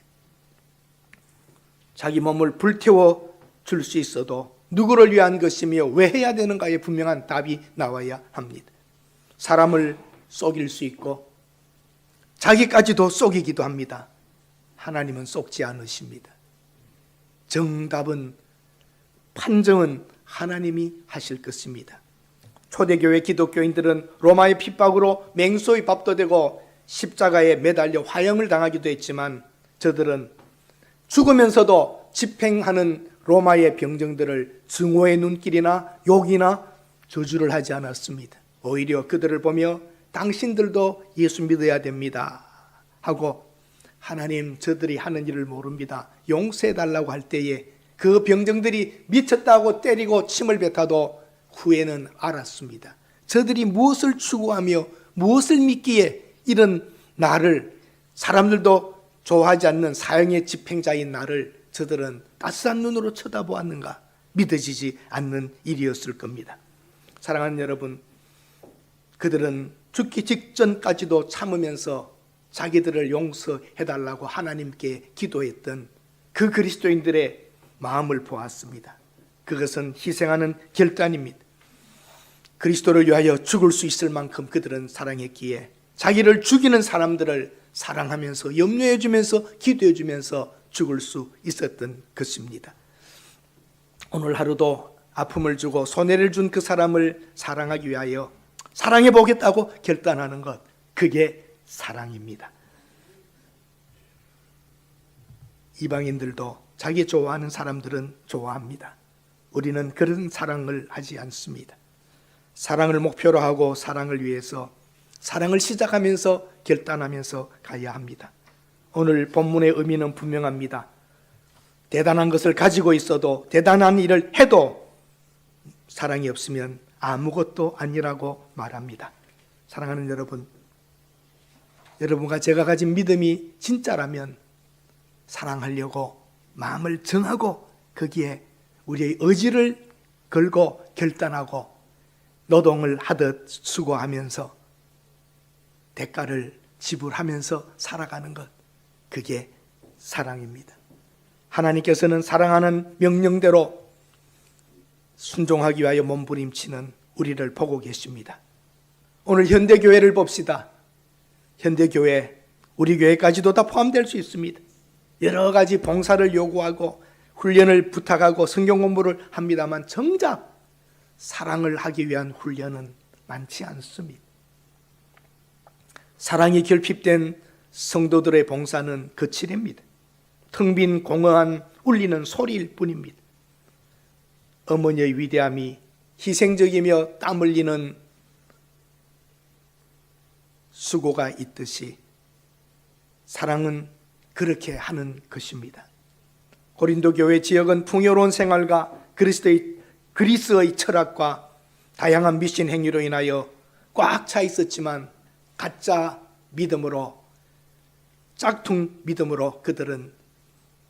자기 몸을 불태워 줄 수 있어도 누구를 위한 것이며 왜 해야 되는가에 분명한 답이 나와야 합니다. 사람을 속일 수 있고 자기까지도 속이기도 합니다. 하나님은 속지 않으십니다. 정답은, 판정은 하나님이 하실 것입니다. 초대교회 기독교인들은 로마의 핍박으로 맹수의 밥도 되고 십자가에 매달려 화형을 당하기도 했지만 저들은 죽으면서도 집행하는 로마의 병정들을 증오의 눈길이나 욕이나 저주를 하지 않았습니다. 오히려 그들을 보며 당신들도 예수 믿어야 됩니다 하고, 하나님 저들이 하는 일을 모릅니다, 용서해달라고 할 때에 그 병정들이 미쳤다고 때리고 침을 뱉어도 후에는 알았습니다. 저들이 무엇을 추구하며 무엇을 믿기에 이런 나를, 사람들도 좋아하지 않는 사형의 집행자인 나를 저들은 따스한 눈으로 쳐다보았는가? 믿어지지 않는 일이었을 겁니다. 사랑하는 여러분, 그들은 죽기 직전까지도 참으면서 자기들을 용서해달라고 하나님께 기도했던 그 그리스도인들의 마음을 보았습니다. 그것은 희생하는 결단입니다. 그리스도를 위하여 죽을 수 있을 만큼 그들은 사랑했기에 자기를 죽이는 사람들을 사랑하면서 염려해주면서 기도해주면서 죽을 수 있었던 것입니다. 오늘 하루도 아픔을 주고 손해를 준 그 사람을 사랑하기 위하여 사랑해 보겠다고 결단하는 것, 그게 사랑입니다. 이방인들도 자기 좋아하는 사람들은 좋아합니다. 우리는 그런 사랑을 하지 않습니다. 사랑을 목표로 하고 사랑을 위해서, 사랑을 시작하면서 결단하면서 가야 합니다. 오늘 본문의 의미는 분명합니다. 대단한 것을 가지고 있어도, 대단한 일을 해도 사랑이 없으면 아무것도 아니라고 말합니다. 사랑하는 여러분, 여러분과 제가 가진 믿음이 진짜라면 사랑하려고 마음을 정하고 거기에 우리의 의지를 걸고 결단하고 노동을 하듯 수고하면서 대가를 지불하면서 살아가는 것, 그게 사랑입니다. 하나님께서는 사랑하는 명령대로 순종하기 위하여 몸부림치는 우리를 보고 계십니다. 오늘 현대교회를 봅시다. 현대교회, 우리 교회까지도 다 포함될 수 있습니다. 여러 가지 봉사를 요구하고 훈련을 부탁하고 성경 공부를 합니다만 정작 사랑을 하기 위한 훈련은 많지 않습니다. 사랑이 결핍된 성도들의 봉사는 거칠입니다. 텅 빈 공허한 울리는 소리일 뿐입니다. 어머니의 위대함이 희생적이며 땀 흘리는 수고가 있듯이 사랑은 그렇게 하는 것입니다. 고린도 교회 지역은 풍요로운 생활과 그리스의 철학과 다양한 미신 행위로 인하여 꽉 차 있었지만 가짜 믿음으로, 짝퉁 믿음으로 그들은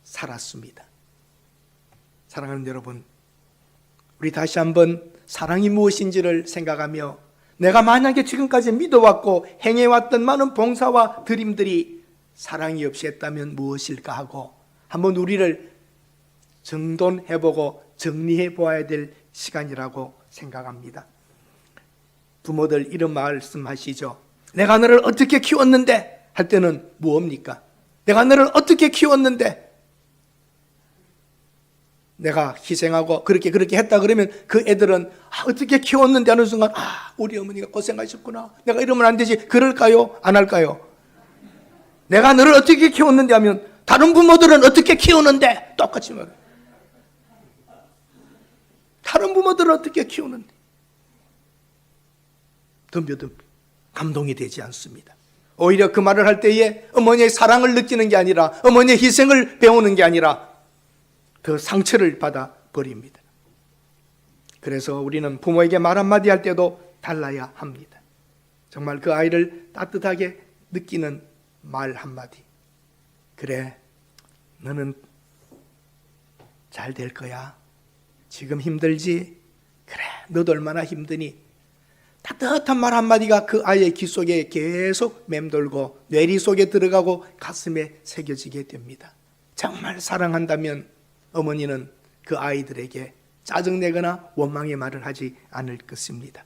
살았습니다. 사랑하는 여러분, 우리 다시 한번 사랑이 무엇인지를 생각하며 내가 만약에 지금까지 믿어왔고 행해왔던 많은 봉사와 드림들이 사랑이 없이 했다면 무엇일까 하고 한번 우리를 정돈해보고 정리해 보아야 될 시간이라고 생각합니다. 부모들 이런 말씀하시죠. 내가 너를 어떻게 키웠는데 할 때는 무엇입니까? 내가 너를 어떻게 키웠는데 내가 희생하고 그렇게 했다 그러면 그 애들은 어떻게 키웠는데 하는 순간 우리 어머니가 고생하셨구나. 내가 이러면 안 되지. 그럴까요? 안 할까요? 내가 너를 어떻게 키웠는데 하면 다른 부모들은 어떻게 키우는데 똑같이 말해요. 다른 부모들은 어떻게 키우는데 덤벼 감동이 되지 않습니다. 오히려 그 말을 할 때에 어머니의 사랑을 느끼는 게 아니라 어머니의 희생을 배우는 게 아니라 더 상처를 받아 버립니다. 그래서 우리는 부모에게 말 한마디 할 때도 달라야 합니다. 정말 그 아이를 따뜻하게 느끼는 말 한마디. 그래, 너는 잘 될 거야. 지금 힘들지? 그래, 너도 얼마나 힘드니? 따뜻한 말 한마디가 그 아이의 귀 속에 계속 맴돌고 뇌리 속에 들어가고 가슴에 새겨지게 됩니다. 정말 사랑한다면 어머니는 그 아이들에게 짜증내거나 원망의 말을 하지 않을 것입니다.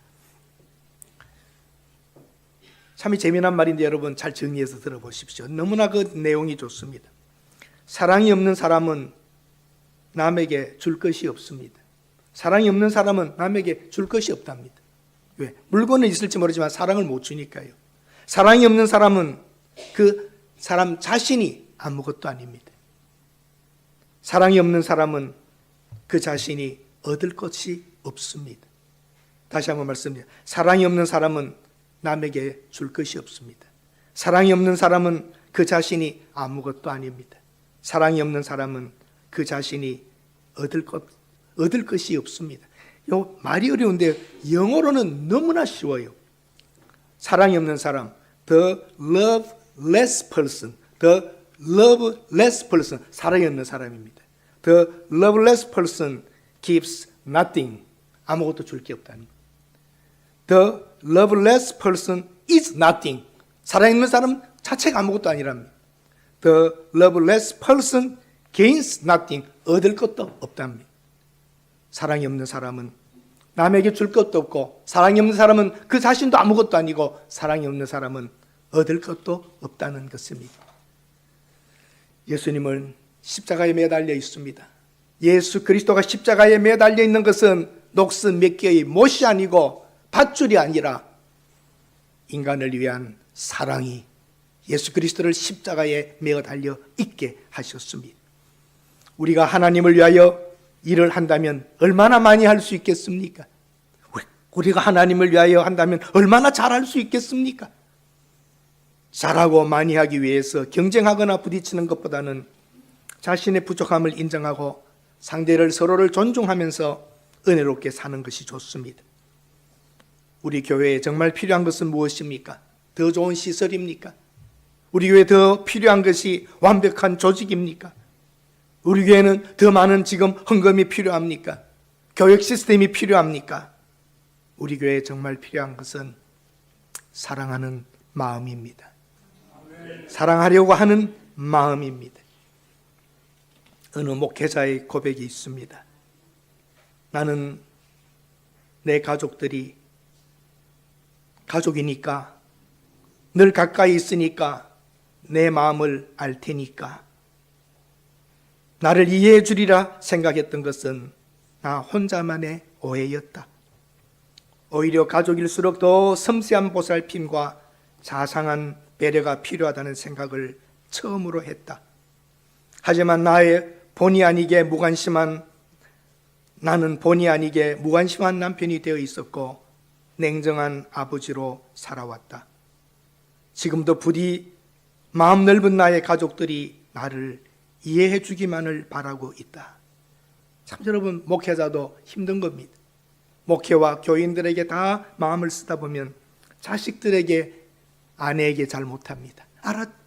참 재미난 말인데 여러분 잘 정리해서 들어보십시오. 너무나 그 내용이 좋습니다. 사랑이 없는 사람은 남에게 줄 것이 없습니다. 사랑이 없는 사람은 남에게 줄 것이 없답니다. 왜? 물건은 있을지 모르지만 사랑을 못 주니까요. 사랑이 없는 사람은 그 사람 자신이 아무것도 아닙니다. 사랑이 없는 사람은 그 자신이 얻을 것이 없습니다. 다시 한번 말씀드립니다. 사랑이 없는 사람은 남에게 줄 것이 없습니다. 사랑이 없는 사람은 그 자신이 아무것도 아닙니다. 사랑이 없는 사람은 그 자신이 얻을 것이 없습니다. 요 말이 어려운데 영어로는 너무나 쉬워요. 사랑이 없는 사람, the loveless person, the loveless person, 사랑이 없는 사람입니다. The loveless person gives nothing, 아무것도 줄 게 없다는 것. The loveless person is nothing, 사랑이 없는 사람 자체가 아무것도 아니랍니다. The loveless person gains nothing, 얻을 것도 없답니다. 사랑이 없는 사람은 남에게 줄 것도 없고, 사랑이 없는 사람은 그 자신도 아무것도 아니고, 사랑이 없는 사람은 얻을 것도 없다는 것입니다. 예수님은 십자가에 매달려 있습니다. 예수 그리스도가 십자가에 매달려 있는 것은 녹슨 몇 개의 못이 아니고 밧줄이 아니라 인간을 위한 사랑이 예수 그리스도를 십자가에 매달려 있게 하셨습니다. 우리가 하나님을 위하여 일을 한다면 얼마나 많이 할 수 있겠습니까? 우리가 하나님을 위하여 한다면 얼마나 잘할 수 있겠습니까? 잘하고 많이 하기 위해서 경쟁하거나 부딪히는 것보다는 자신의 부족함을 인정하고 상대를 서로를 존중하면서 은혜롭게 사는 것이 좋습니다. 우리 교회에 정말 필요한 것은 무엇입니까? 더 좋은 시설입니까? 우리 교회에 더 필요한 것이 완벽한 조직입니까? 우리 교회는 더 많은 지금 헌금이 필요합니까? 교육 시스템이 필요합니까? 우리 교회에 정말 필요한 것은 사랑하는 마음입니다. 사랑하려고 하는 마음입니다. 어느 목회자의 고백이 있습니다. 나는 내 가족들이 가족이니까 늘 가까이 있으니까 내 마음을 알 테니까 나를 이해해 주리라 생각했던 것은 나 혼자만의 오해였다. 오히려 가족일수록 더 섬세한 보살핌과 자상한 배려가 필요하다는 생각을 처음으로 했다. 하지만 나는 본의 아니게 무관심한 남편이 되어 있었고 냉정한 아버지로 살아왔다. 지금도 부디 마음 넓은 나의 가족들이 나를 이해해 주기만을 바라고 있다. 참 여러분, 목회자도 힘든 겁니다. 목회와 교인들에게 다 마음을 쓰다 보면 자식들에게, 아내에게 잘 못합니다.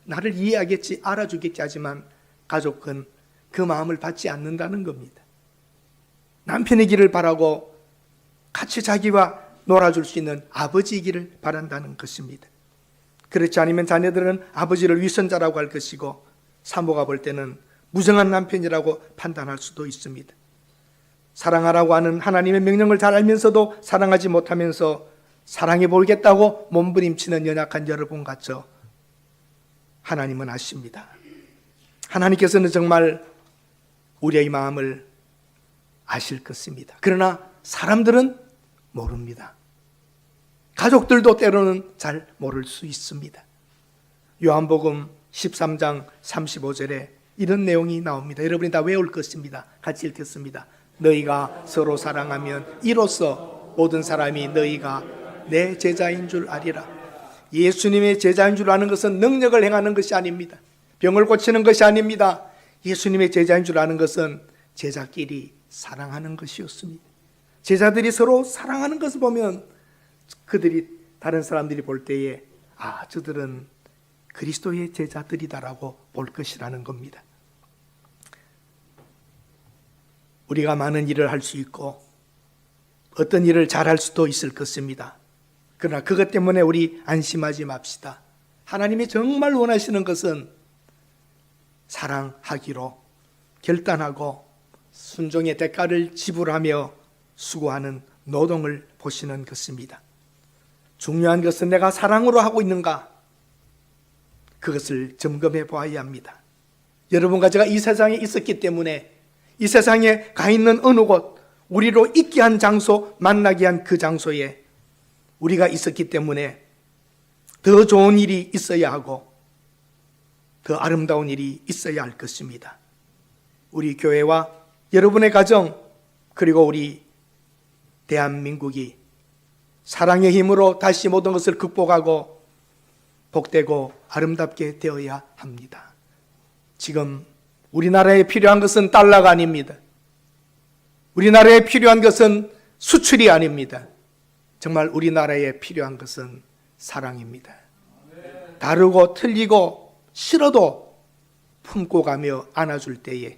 나를 이해하겠지, 알아주겠지 하지만 가족은 그 마음을 받지 않는다는 겁니다. 남편이기를 바라고 같이 자기와 놀아줄 수 있는 아버지이기를 바란다는 것입니다. 그렇지 않으면 자녀들은 아버지를 위선자라고 할 것이고 사모가 볼 때는 무정한 남편이라고 판단할 수도 있습니다. 사랑하라고 하는 하나님의 명령을 잘 알면서도 사랑하지 못하면서 사랑해 보겠다고 몸부림치는 연약한 여러분 같죠? 하나님은 아십니다. 하나님께서는 정말 우리의 마음을 아실 것입니다. 그러나 사람들은 모릅니다. 가족들도 때로는 잘 모를 수 있습니다. 요한복음 13장 35절에 이런 내용이 나옵니다. 여러분이 다 외울 것입니다. 같이 읽겠습니다. 너희가 서로 사랑하면 이로써 모든 사람이 너희가 내 제자인 줄 아리라. 예수님의 제자인 줄 아는 것은 능력을 행하는 것이 아닙니다. 병을 고치는 것이 아닙니다. 예수님의 제자인 줄 아는 것은 제자끼리 사랑하는 것이었습니다. 제자들이 서로 사랑하는 것을 보면 그들이 다른 사람들이 볼 때에 저들은 그리스도의 제자들이다라고 볼 것이라는 겁니다. 우리가 많은 일을 할 수 있고 어떤 일을 잘할 수도 있을 것입니다. 그러나 그것 때문에 우리 안심하지 맙시다. 하나님이 정말 원하시는 것은 사랑하기로 결단하고 순종의 대가를 지불하며 수고하는 노동을 보시는 것입니다. 중요한 것은 내가 사랑으로 하고 있는가? 그것을 점검해 보아야 합니다. 여러분과 제가 이 세상에 있었기 때문에 이 세상에 가 있는 어느 곳, 우리로 있게 한 장소, 만나게 한 그 장소에 우리가 있었기 때문에 더 좋은 일이 있어야 하고 더 아름다운 일이 있어야 할 것입니다. 우리 교회와 여러분의 가정 그리고 우리 대한민국이 사랑의 힘으로 다시 모든 것을 극복하고 복되고 아름답게 되어야 합니다. 지금 우리나라에 필요한 것은 달러가 아닙니다. 우리나라에 필요한 것은 수출이 아닙니다. 정말 우리나라에 필요한 것은 사랑입니다. 다르고 틀리고 싫어도 품고 가며 안아줄 때에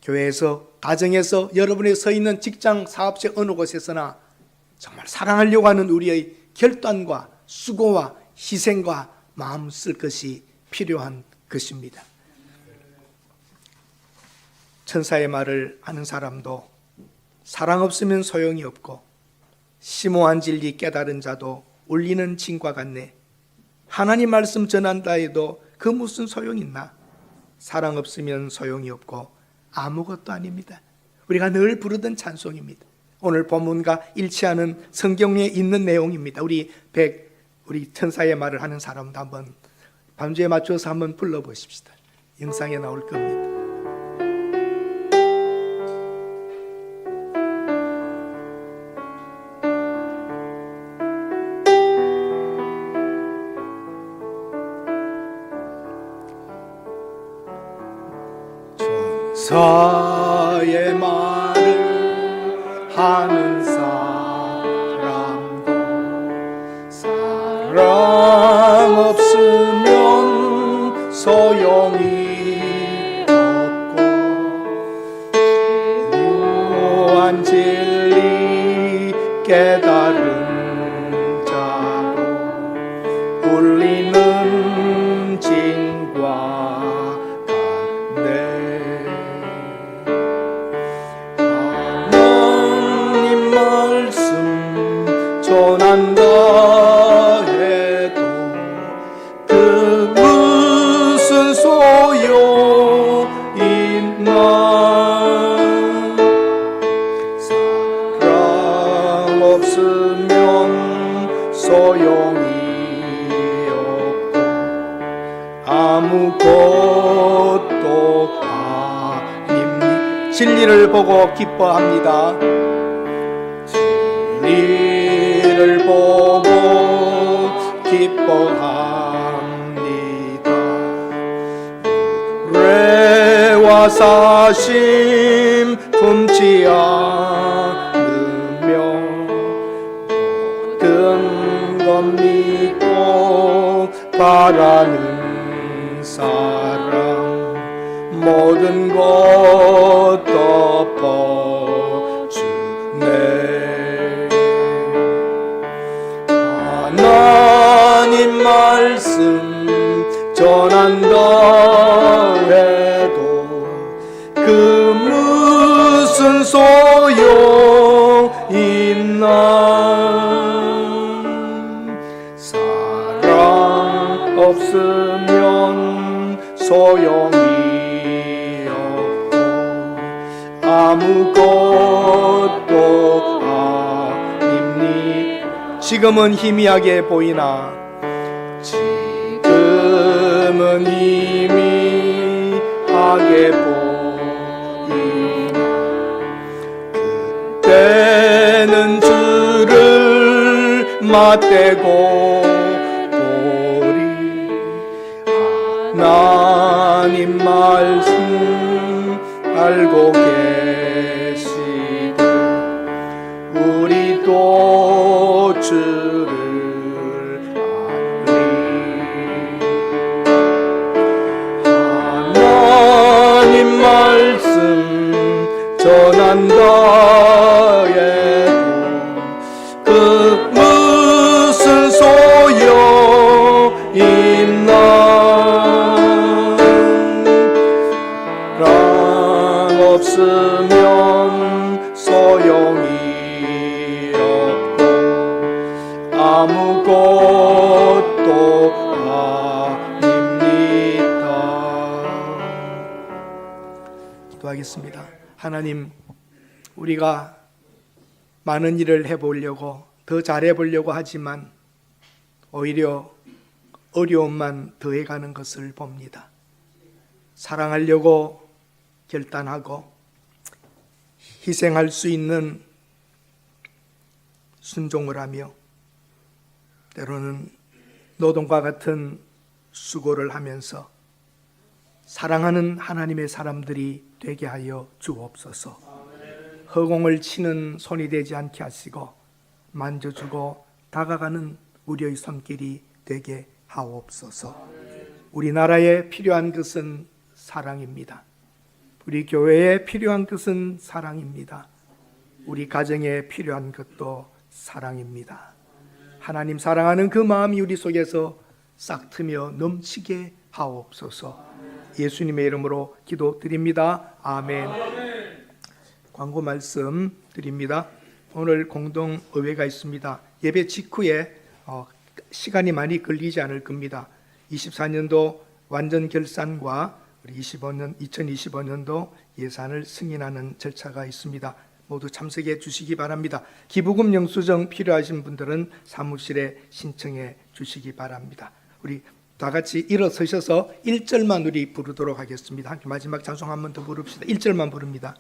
교회에서, 가정에서, 여러분이 서 있는 직장, 사업체 어느 곳에서나 정말 사랑하려고 하는 우리의 결단과 수고와 희생과 마음 쓸 것이 필요한 것입니다. 천사의 말을 아는 사람도 사랑 없으면 소용이 없고 심오한 진리 깨달은 자도 울리는 징과 같네. 하나님 말씀 전한다 해도 그 무슨 소용이 있나? 사랑 없으면 소용이 없고 아무것도 아닙니다. 우리가 늘 부르던 찬송입니다. 오늘 본문과 일치하는 성경에 있는 내용입니다. 우리 천사의 말을 하는 사람도 한번 반주에 맞춰서 한번 불러보십시다. 영상에 나올 겁니다. 천사의 말을 하는 사람도 사랑 없으면 소용이 없고 무한 진리 깨달은 자도 울리는 징과 전한다 해도 그 무슨 소용 있나? 사랑 없으면 소용이 없고 아무것도 아닙니다. 진리를 보고 기뻐합니다. 진리를 보고 기뻐합니다. 의뢰와 사심 품지 않으며 모든 것 믿고 바라는 사람 모든 것 덮어주네. 하나님 말씀 전한다 해도 그 무슨 소용 있나. 사랑 없으면 소용이 없고 아무것도 아닙니. 지금은 희미하게 보이나 지금은 희미하게 보이나 그때는 주를 맞대고 보리. 하나님 말씀 알고 계시되 우리도 주를 알리. 하나님 말씀 전한다 해도 그 무슨 소용 있나. 사랑 없으면 소용이 없고 아무것도 아닙니다. 기도하겠습니다. 하나님, 우리가 많은 일을 해보려고 더 잘해보려고 하지만 오히려 어려움만 더해가는 것을 봅니다. 사랑하려고 결단하고 희생할 수 있는 순종을 하며 때로는 노동과 같은 수고를 하면서 사랑하는 하나님의 사람들이 되게 하여 주옵소서. 허공을 치는 손이 되지 않게 하시고 만져주고 다가가는 우리의 손길이 되게 하옵소서. 우리나라에 필요한 것은 사랑입니다. 우리 교회에 필요한 것은 사랑입니다. 우리 가정에 필요한 것도 사랑입니다. 하나님 사랑하는 그 마음이 우리 속에서 싹트며 넘치게 하옵소서. 예수님의 이름으로 기도드립니다. 아멘. 광고 말씀 드립니다. 오늘 공동의회가 있습니다. 예배 직후에 시간이 많이 걸리지 않을 겁니다. 24년도 완전 결산과 우리 2025년도 예산을 승인하는 절차가 있습니다. 모두 참석해 주시기 바랍니다. 기부금 영수증 필요하신 분들은 사무실에 신청해 주시기 바랍니다. 우리 다 같이 일어서셔서 1절만 우리 부르도록 하겠습니다. 함께 마지막 찬송 한 번 더 부릅시다. 1절만 부릅니다.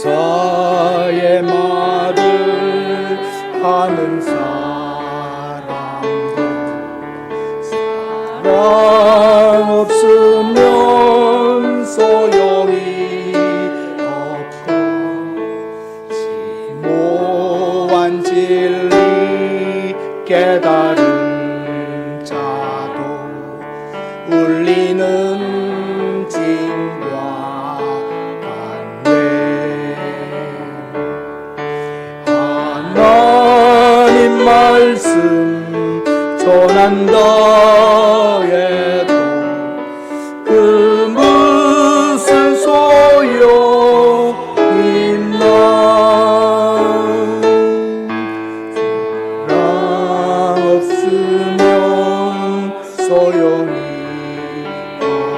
천사의 말을 하는 사람도 사랑 없으면 소용이 없고 심오한 진리 깨달은 자도 울리는 징과 하나님 말씀 전한다 해도 그 무슨 소용 있나. 사랑 없으면 소용이 없고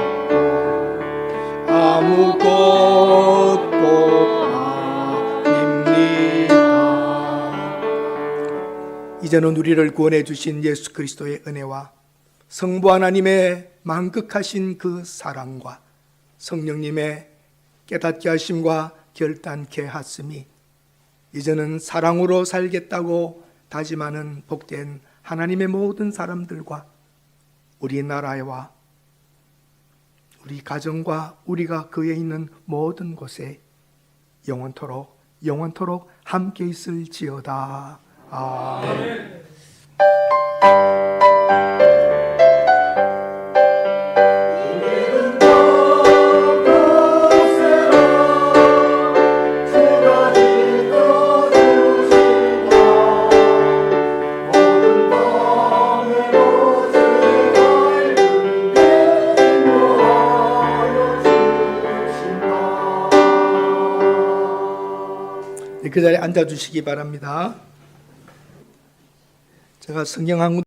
아무것도 이제는 우리를 구원해 주신 예수 그리스도의 은혜와 성부 하나님의 만극하신 그 사랑과 성령님의 깨닫게 하심과 결단케 하심이 이제는 사랑으로 살겠다고 다짐하는 복된 하나님의 모든 사람들과 우리나라와 우리 가정과 우리가 그에 있는 모든 곳에 영원토록 함께 있을지어다. 아멘. 그 자리에 앉아주시기 바랍니다. 제가 성경 한 권